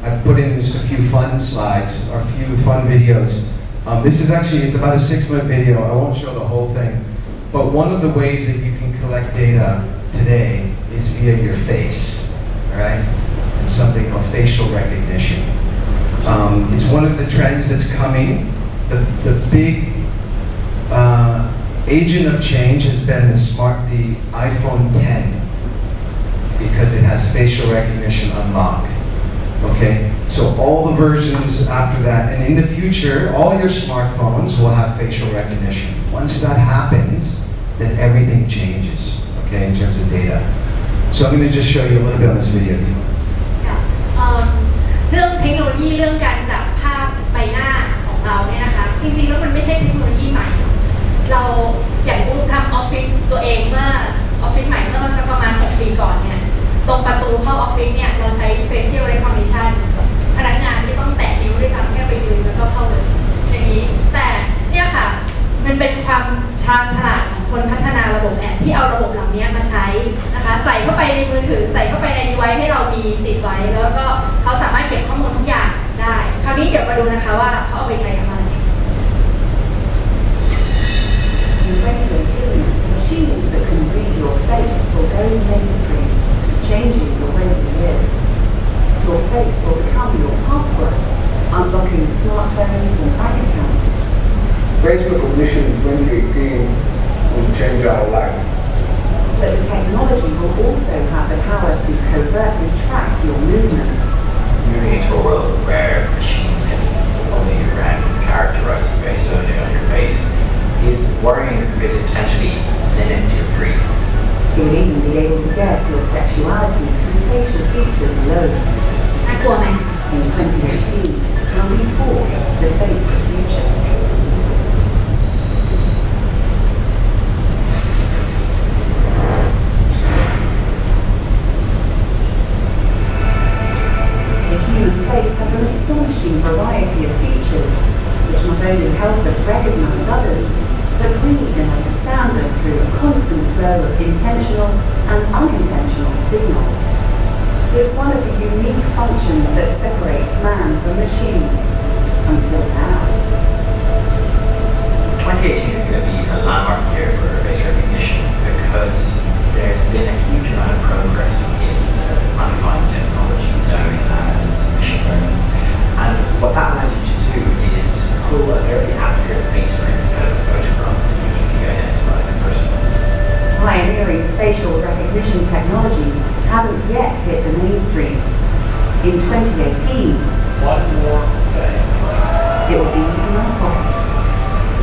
I've put in just a few fun slides or a few fun videos. This is actually, it's about a 6-minute video. I won't show the whole thing. But one of the ways that you can collect data today is via your face, all right? It's something called facial recognition. It's one of the trends that's coming. The big agent of change has been the iPhone 10 because it has facial recognition unlock. Okay, so all the versions after that, and in the future, all your smartphones will have facial recognition. Once that happens, then everything changes, okay, in terms of data. So I'm going to just show you a little bit on this video. เรื่องเทคโนโลยีเรื่องการจับภาพใบหน้าของเราเนี่ยนะคะจริงๆแล้วมันไม่ใช่เทคโนโลยีใหม่เราอย่างบูธทำออฟฟิศตัวเองเมื่อออฟฟิศใหม่เมื่อสักประมาณ6 ปีก่อนเนี่ยตรงประตูเข้าออฟฟิศเนี่ยเราใช้ facial recognition พนักงานไม่ต้องแตะนิ้วด้วยซ้ำแค่ไปยืนแล้วก็เข้าเลยอย่างนี้แต่เนี่ยค่ะมันเป็นความชาญฉลาดของคนพัฒนาระบบแอปที่เอาระบบเหล่านี้มาใช้นะคะใส่เข้าไปในมือถือใส่เข้าไปในดีไวซ์ให้เรามีติดไว้แล้วก็เขาสามารถเก็บข้อมูลทุกอย่างได้คราวนี้เดี๋ยวมาดูนะคะว่าเขาเอาไปใช้ทำอะไร In 2018, machines that can read your face will go mainstream, changing the way we live. Your face will become your password, unlocking smartphones and bank accounts. Face recognition in 2018 will change our life. But the technology will also have the power to covertly track your movements. Moving into a world where machines can follow you around and characterize you based only on your face is worrying because it potentially limits your freedom. You'll even be able to guess your sexuality through facial features alone. น่ากลัวไหม In 2018, you'll be forced to face the future. The human face has an astonishing variety of features, which not only help us recognize others, but read and understand them through a constant flow of intentional and unintentional signals. It's one of the unique functions that separates man from machine, until now. 2018 is going to be a landmark year for face recognition because there's been a huge amount of progress in underlying technology known as machine learning. And what that allows you to do is pull a very accurate face print out of a photograph that uniquely identifies a person. Pioneering facial recognition technology hasn't yet hit the mainstream. In 2018, One more thing. it will be in our pockets.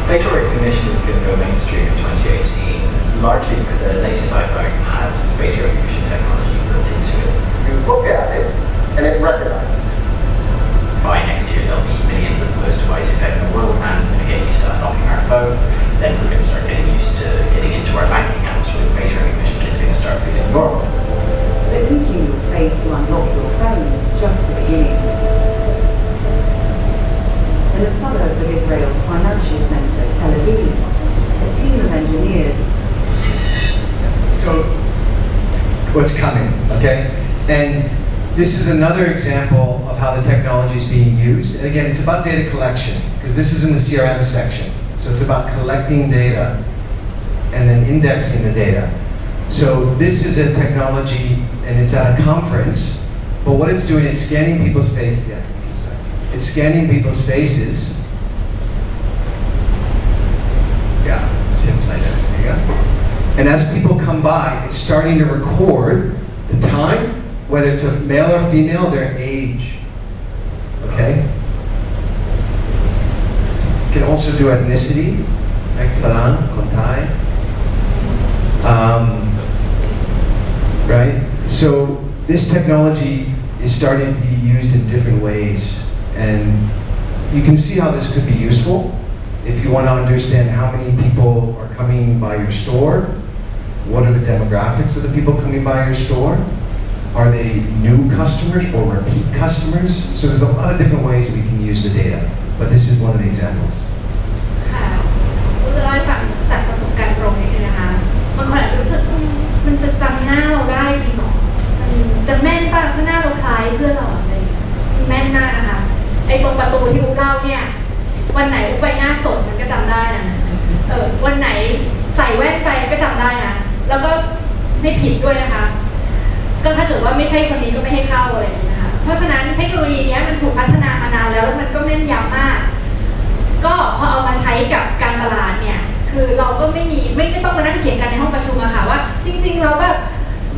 Facial recognition is going to go mainstream in 2018, largely because the latest iPhone has face recognition technology built into it. You look at it and it recognizes it. By next year, there'll be millions of those devices out in the world, and we're going to get used to unlocking our phone. Then we're going to start getting used to getting into our banking apps with face recognition, and it's going to start feeling normal. But using your face to unlock your phone is just the beginning. In the suburbs of Israel's financial center, Tel Aviv, a team of engineers So, what's coming, okay? And this is another example of how the technology is being used. And again, it's about data collection, because this is in the CRM section. So it's about collecting data and then indexing the data. So this is a technology, and it's at a conference, but what it's doing is scanning people's faces. Yeah, it's scanning people's faces. Yeah, same play there. There you go. And as people come by, it's starting to record the time, whether it's a male or female, their age. Okay? You can also do ethnicity, like Faran, Kontai. Right? So this technology is starting to be used in different ways. And you can see how this could be useful if you want to understand how many people are coming by your store. What are the demographics of the people coming by your store? Are they new customers or repeat customers? So there's a lot of different ways we can use the data, but this is one of the examples. ค่ะผมจะเล่าให้ฟังจากประสบการณ์ตรงนี้เลยนะคะบางคนอาจจะรู้สึกมันจะจำหน้าเราได้จริงเหรอมันจะแม่นป่ะถ้าหน้าเราคล้ายเพื่อนเราอะไรมันแม่นมากนะคะไอ้ตรงประตูที่อุ๊บเล่าเนี่ยวันไหนอุ๊บไปหน้าสดมันก็จำได้นะวันไหนใส่แว่นไปก็จำได้นะแล้วก็ไม่ผิดด้วยนะคะก็ถ้าเกิดว่าไม่ใช่คนนี้ก็ไม่ให้เข้าอะไรอย่างเงี้ยนะคะเพราะฉะนั้นเทคโนโลยีนี้มันถูกพัฒนามานานแล้วมันก็แม่นยำมากก็พอเอามาใช้กับการตลาดเนี่ยคือเราก็ไม่ต้องมานั่งเถียงกันในห้องประชุมอะค่ะว่าจริงๆเราแบบ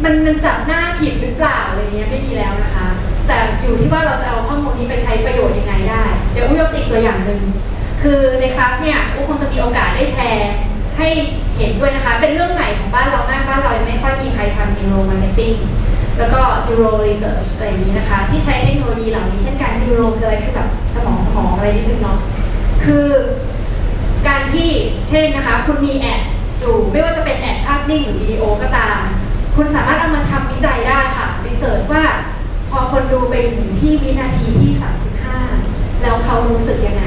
มันจับหน้าผิดหรือเปล่าอะไรเงี้ยไม่มีแล้วนะคะแต่อยู่ที่ว่าเราจะเอาข้อมูลนี้ไปใช้ประโยชน์ยังไงได้เดี๋ยวอุ้ยยกอีกตัวอย่างหนึ่งคือในคลาสเนี่ยอุ้ยคงจะมีโอกาสได้แชร์ให้เห็นด้วยนะคะเป็นเรื่องใหม่ของบ้านเรามากบ้านเรายังไม่ค่อยมีใครทำ neuro marketing แล้วก็ neuro research อะไรอย่างนี้นะคะที่ใช้เทคโนโลยีเหล่านี้เช่นการ neuro คืออะไรคือแบบสมองอะไรนิดนึงเนาะคือการที่เช่นนะคะคุณมีแอดอยู่ไม่ว่าจะเป็นแอดภาพนิ่งหรือวิดีโอก็ตามคุณสามารถเอามาทำวิจัยได้ค่ะ research ว่าพอคนดูไปถึงที่วินาทีที่35แล้วเขารู้สึกยังไง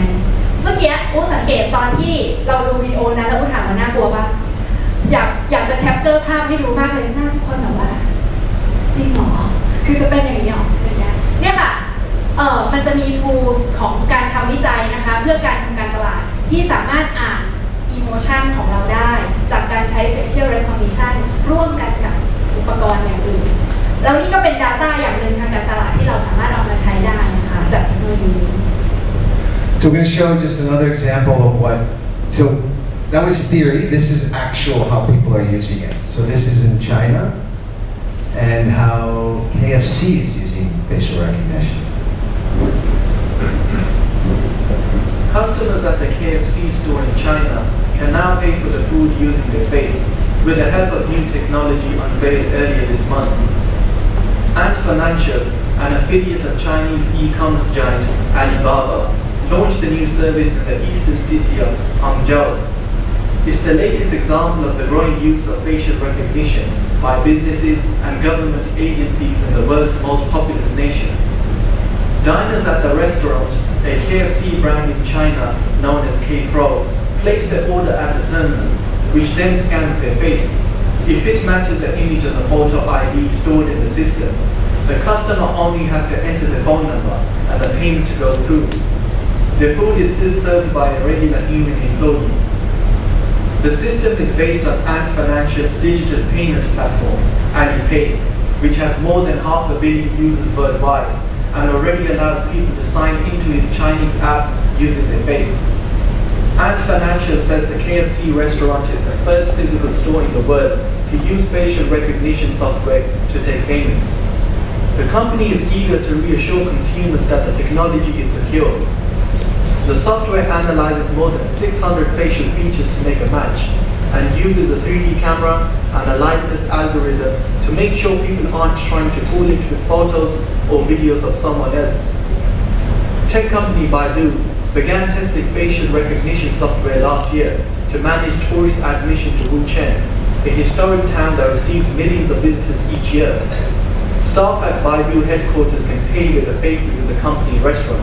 เมื่อกี้อูสังเกตตอนที่เราดูวิดีโอนะแล้วอูถามว่าน่ากลัวปะอยากจะแคปเจอร์ภาพให้ดูมากเลยหน้าทุกคนแบบว่าจริงเหรอคือจะเป็นอย่างนี้หรออย่างเงี้ยเนี่ยค่ะมันจะมี tools ของการทำวิจัยนะคะเพื่อการทำการตลาดที่สามารถอ่าน emotion ของเราได้จากการใช้ facial recognition ร่วมกันกับอุปกรณ์อย่างอื่นแล้วนี่ก็เป็น data อย่างหนึ่งทางการตลาดที่เราสามารถเอามาใช้ได้นะคะจากเทคโนโลยีนี้ So we're going to show just another example of what, so that was theory, this is actual how people are using it. So this is in China and how KFC is using facial recognition. Customers at a KFC store in China can now pay for the food using their face with the help of new technology unveiled earlier this month. Ant Financial, an affiliate of Chinese e-commerce giant Alibaba, launched the new service in the eastern city of Hangzhou. It's the latest example of the growing use of facial recognition by businesses and government agencies in the world's most populous nation. Diners at the restaurant, a KFC brand in China known as K-Pro, place their order at a terminal, which then scans their face. If it matches the image on the photo ID stored in the system, the customer only has to enter the phone number and the payment to go through. The food is still served by a regular human employee. The system is based on Ant Financial's digital payment platform, Alipay, which has more than 500 million users worldwide and already allows people to sign into its Chinese app using their face. Ant Financial says the KFC restaurant is the first physical store in the world to use facial recognition software to take payments. The company is eager to reassure consumers that the technology is secure. The software analyzes more than 600 facial features to make a match and uses a 3D camera and a likeness algorithm to make sure people aren't trying to fool it with photos or videos of someone else. Tech company Baidu began testing facial recognition software last year to manage tourist admission to Wuchen, a historic town that receives millions of visitors each year. Staff at Baidu headquarters can pay with the faces in the company restaurant.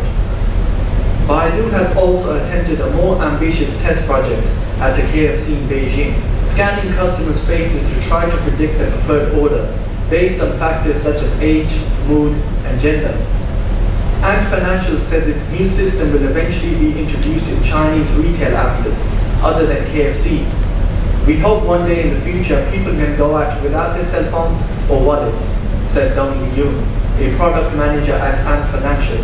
Baidu has also attempted a more ambitious test project at a KFC in Beijing, scanning customers' faces to try to predict their preferred order based on factors such as age, mood, and gender. Ant Financial says its new system will eventually be introduced in Chinese retail outlets other than KFC. We hope one day in the future people can go out without their cell phones or wallets, said Dong Yun, a product manager at Ant Financial.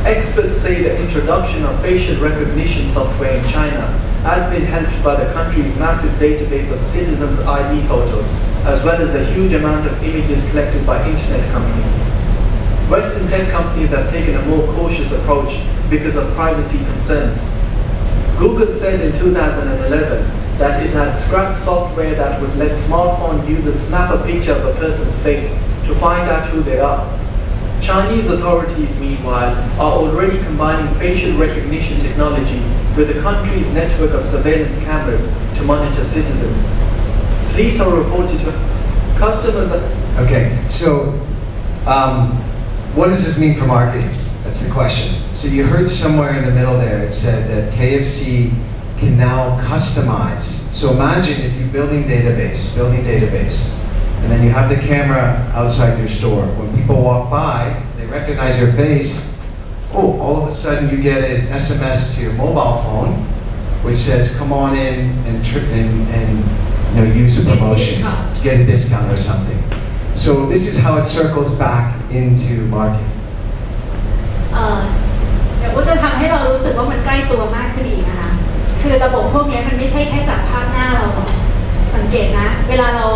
Experts say the introduction of facial recognition software in China has been helped by the country's massive database of citizens' ID photos, as well as the huge amount of images collected by internet companies. Western tech companies have taken a more cautious approach because of privacy concerns. Google said in 2011 that it had scrapped software that would let smartphone users snap a picture of a person's face to find out who they are. Chinese authorities, meanwhile, are already combining facial recognition technology with the country's network of surveillance cameras to monitor citizens. Police are reported to customers. Okay, so what does this mean for marketing? That's the question. So you heard somewhere in the middle there, it said that KFC can now customize. So imagine if you're building database, and then you have the camera outside your store. When people walk by, they recognize your face. Oh, all of a sudden you get an SMS to your mobile phone, which says, "Come on in and use a promotion, get a discount or something." So this is how it circles back into marketing. เดี๋ยวจะทำให้เรารู้สึกว่ามันใกล้ตัวมากขึ้นอีกนะคะคือระบบพวกนี้มันไม่ใช่แค่จับภาพหน้าเราหรอกสังเก เกตนะเวลาเรา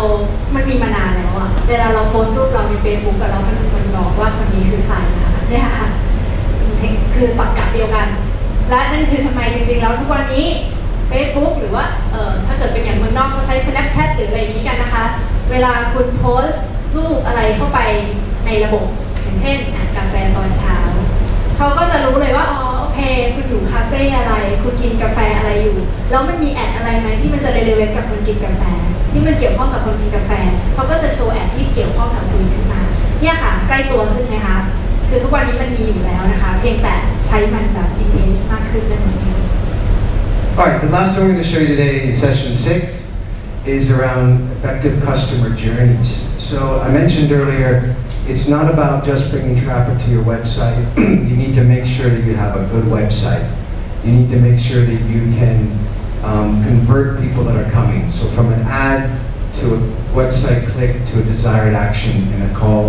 มันมีมานานแล้วอะเวลาเราโพสต์รูปเราใน Facebook กับเรามันบอกว่าคนนี้คือใครนะคะเนี่ยค่ะคือตรรกะเดียวกันและนั่นคือทำไมจริงๆแล้วทุกวันนี้ Facebook หรือว่าถ้าเกิดเป็นอย่างเมืองนอกเขาใช้ Snapchat หรืออะไรอย่างนี้กันนะคะเวลาคุณโพสต์รูปอะไรเข้าไปในระบบอย่างเช่นกาแฟตอนเช้าเขาก็จะรู้เลยว่าอ๋อโอเคคุณอยู่คาเฟ่อะไรคุณกินกาแฟอะไรอยู่แล้วมันมีแอดอะไรไหมที่มันจะเรเลเวนต์กับคนกินกาแฟที่มันเกี่ยวข้องกับคนกินกาแฟเขาก็จะโชว์แอดที่เกี่ยวข้องกับคุณขึ้นมาเนี่ยค่ะใกล้ตัวขึ้นไหมคะคือทุกวันนี้มันมีอยู่แล้วนะคะเพียงแต่ใช้มันแบบอินเทนส์มากขึ้นนั่นเอง Alright, the last thing we're going to show you today in session 6 is around effective customer journeys. So I mentioned earlier, it's not about just bringing traffic to your website. You need to make sure that you have a good website. You need to make sure that you can convert people that are coming. So from an ad to a website click to a desired action and a call,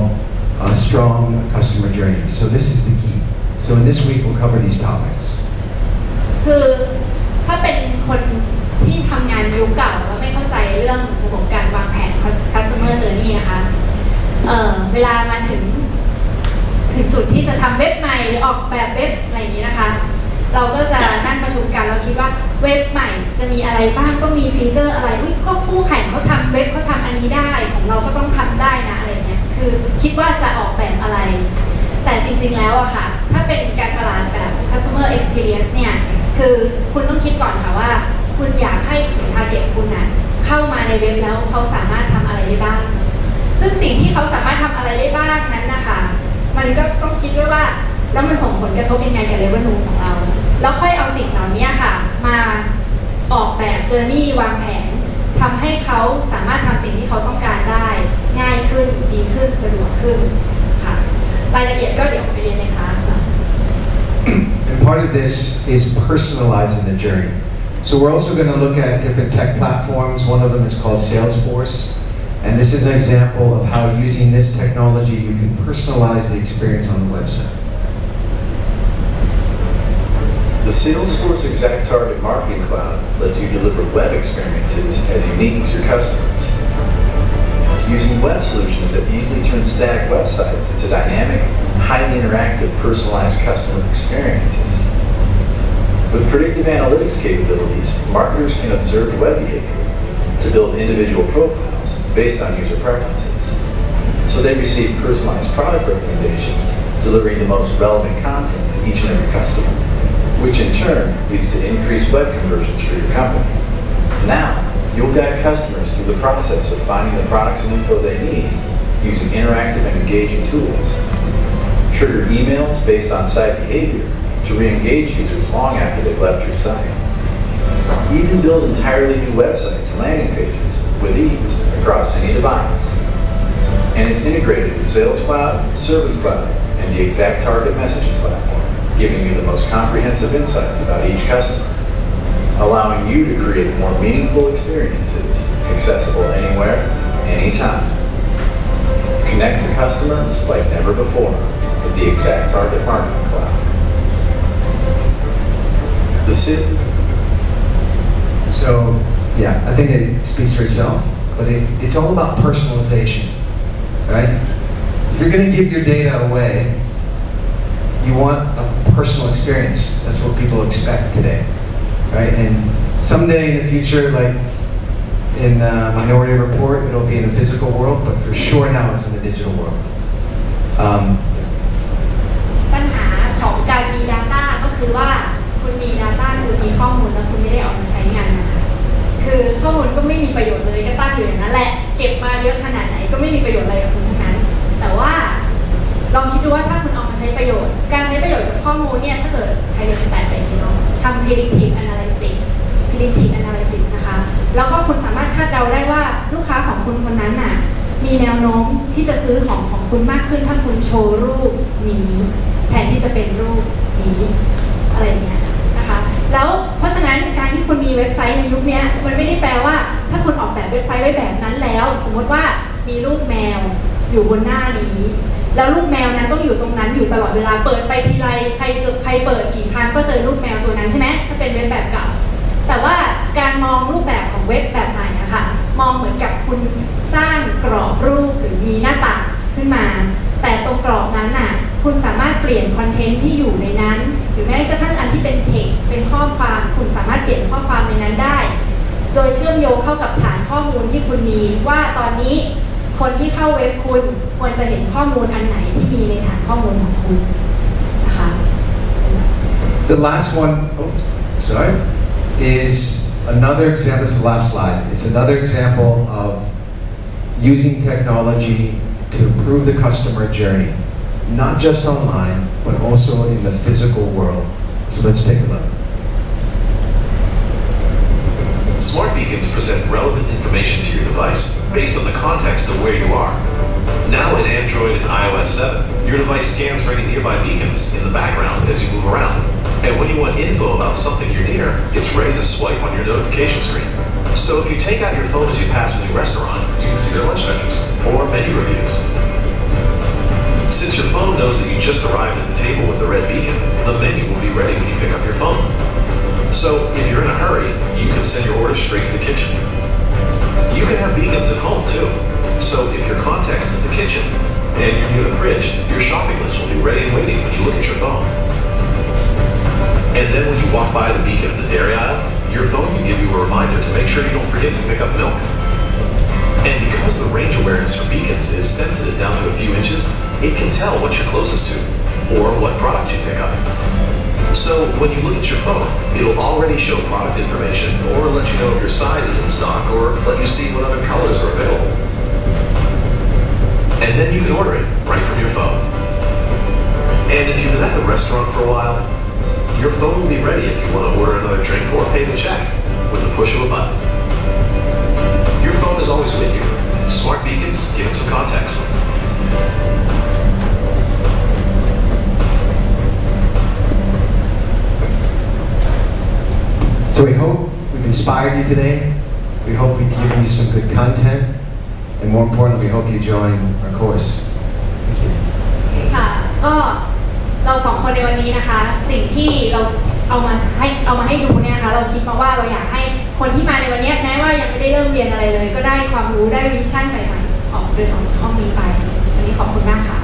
a strong customer journey. So this is the key. So in this week, we'll cover these topics. คือถ้าเป็นคนที่ทำงานยุคเก่าแล้วไม่เข้าใจเรื่องระบบการวางแผน customer journey นะคะเวลามาถึงจุดที่จะทำเว็บใหม่หรือออกแบบเว็บอะไรอย่างนี้นะคะเราก็จะนั่งประชุมกันแล้วคิดว่าเว็บใหม่จะมีอะไรบ้างก็มีฟีเจอร์อะไรก็คู่แข่งเขาทำเว็บเขาทำอันนี้ได้ของเราก็ต้องทำได้นะอะไรเงี้ยคือคิดว่าจะออกแบบอะไรแต่จริงๆแล้วอะค่ะถ้าเป็นการตลาดแบบ customer experience เนี่ยคือคุณต้องคิดก่อนค่ะว่าคุณอยากให้ target คุณนะเข้ามาในเว็บแล้วเขาสามารถทำอะไรได้บ้างซึ่งสิ่งที่เขาสามารถทำอะไรได้บ้างนั้นนะคะมันก็ต้องคิดด้วยว่าแล้วมันส่งผลกระทบยังไงกับ revenue ของเราแล้วค่อยเอาสิ่งเหล่านี้ค่ะมาออกแบบ journey วางแผนทำให้เขาสามารถทำสิ่งที่เขาต้องการได้ง่ายขึ้นดีขึ้นสะดวกขึ้นค่ะรายละเอียดก็เดี๋ยวไปเรียนในคลาสค่ะ And part of this is personalizing the journey. So we're also going to look at different tech platforms. One of them is called Salesforce. And this is an example of how using this technology you can personalize the experience on the website. The Salesforce Exact Target Marketing Cloud lets you deliver web experiences as unique as your customers. Using web solutions that easily turn static websites into dynamic, highly interactive, personalized customer experiences. With predictive analytics capabilities, marketers can observe web behavior to build individual profiles based on user preferences. So they receive personalized product recommendations, delivering the most relevant content to each and every customer, which in turn leads to increased web conversions for your company. Now, you'll guide customers through the process of finding the products and info they need using interactive and engaging tools. Trigger emails based on site behavior to re-engage users long after they've left your site. Even build entirely new websites and landing pages with ease across any device. And it's integrated with Sales Cloud, Service Cloud, and the Exact Target messaging platform, giving you the most comprehensive insights about each customer, allowing you to create more meaningful experiences accessible anywhere, anytime. Connect to customers like never before with the Exact Target Marketing Cloud. So, yeah, I think it speaks for itself, but it's all about personalization, right? If you're going to give your data away, you want a personal experience. That's what people expect today, right? And someday in the future, like in Minority Report, it'll be in the physical world, but for sure now it's in the digital world. ปัญหาของการมี Data ก็คือว่าคุณมี Data คือมีข้อมูลแล้วคุณไม่ได้เอามาใช้งานนะคะคือข้อมูลก็ไม่มีประโยชน์เลยก็ตั้งอยู่อย่างนั้นแหละเก็บมาเยอะขนาดไหนก็ไม่มีประโยชน์อะไรกับคุณทั้งนั้นแต่ว่าลองคิดดูว่าถ้าคุณเอามาใช้ประโยชน์การใช้ประโยชน์กับข้อมูลเนี่ยถ้าเกิดใครเรียนสแตทอะไรอย่างเงี้ยทำ predictive analysis นะคะแล้วก็คุณสามารถคาดเดาได้ว่าลูกค้าของคุณคนนั้นน่ะมีแนวโน้มที่จะซื้อของคุณมากขึ้นถ้าคุณโชว์รูปนี้แทนที่จะเป็นรูปนี้อะไรเงี้ยนะคะแล้วเพราะฉะนั้นการที่คุณมีเว็บไซต์ในยุคนี้มันไม่ได้แปลว่าถ้าคุณออกแบบเว็บไซต์ไว้แบบนั้นแล้วสมมติว่ามีรูปแมวอยู่บนหน้านี้แล้วรูปแมวนั้นต้องอยู่ตรงนั้นอยู่ตลอดเวลาเปิดไปทีไรใครเปิดกี่ครั้งก็เจอรูปแมวตัวนั้นใช่ไหมถ้าเป็นเว็บแบบเก่าแต่ว่าการมองรูปแบบของเว็บแบบใหม่อะค่ะ มองเหมือนกับคุณสร้างกรอบรูปหรือมีหน้าต่างขึ้นมาแต่ตรงกรอบนั้นน่ะคุณสามารถเปลี่ยนคอนเทนต์ที่อยู่ในนั้นหรือแม้กระทั่งอันที่เป็น text เป็นข้อความคุณสามารถเปลี่ยนข้อความในนั้นได้โดยเชื่อมโยงเข้ากับฐานข้อมูลที่คุณมีว่าตอนนี้คนที่เข้าเว็บคุณควรจะเห็นข้อมูลอันไหนที่มีในฐานข้อมูลของคุณนะคะ The last one, sorry, is another example. This is the last slide. It's another example of using technology to improve the customer journey, not just online, but also in the physical world. So let's take a look. Smart beacons present relevant information to your device based on the context of where you are. Now in Android and iOS 7, your device scans for any nearby beacons in the background as you move around. And when you want info about something you're near, it's ready to swipe on your notification screen. So if you take out your phone as you pass a new restaurant, you can see their lunch menus or menu reviews. Since your phone knows that you just arrived at the table with the red beacon, the menu will be ready when you pick up your phone. So if you're in a hurry, you can send your order straight to the kitchen. You can have beacons at home too. So if your context is the kitchen and you're near the fridge, your shopping list will be ready and waiting when you look at your phone. And then when you walk by the beacon in the dairy aisle, your phone can give you a reminder to make sure you don't forget to pick up milk. And because the range awareness for beacons is sensitive down to a few inches, it can tell what you're closest to or what product you pick up. So when you look at your phone, it'll already show product information or let you know if your size is in stock or let you see what other colors are available. And then you can order it right from your phone. And if you've been at the restaurant for a while, your phone will be ready if you want to order another drink or pay the check with the push of a button. Your phone is always with you. Smart beacons give it some context. So we hope we've inspired you today. We hope we've given you some good content. And more importantly, we hope you join our course. Thank you. ค่ะก็เราสองคนในวันนี้นะคะสิ่งที่เราเอามาให้ดูเนี่ยนะคะเราคิดมาว่าเราอยากให้คนที่มาในวันนี้แม้ว่ายังไม่ได้เริ่มเรียนอะไรเลยก็ได้ความรู้ได้วิชั่นใหม่ๆออกเดินออกจากห้องนี้ไปวันนี้ขอบคุณมากค่ะ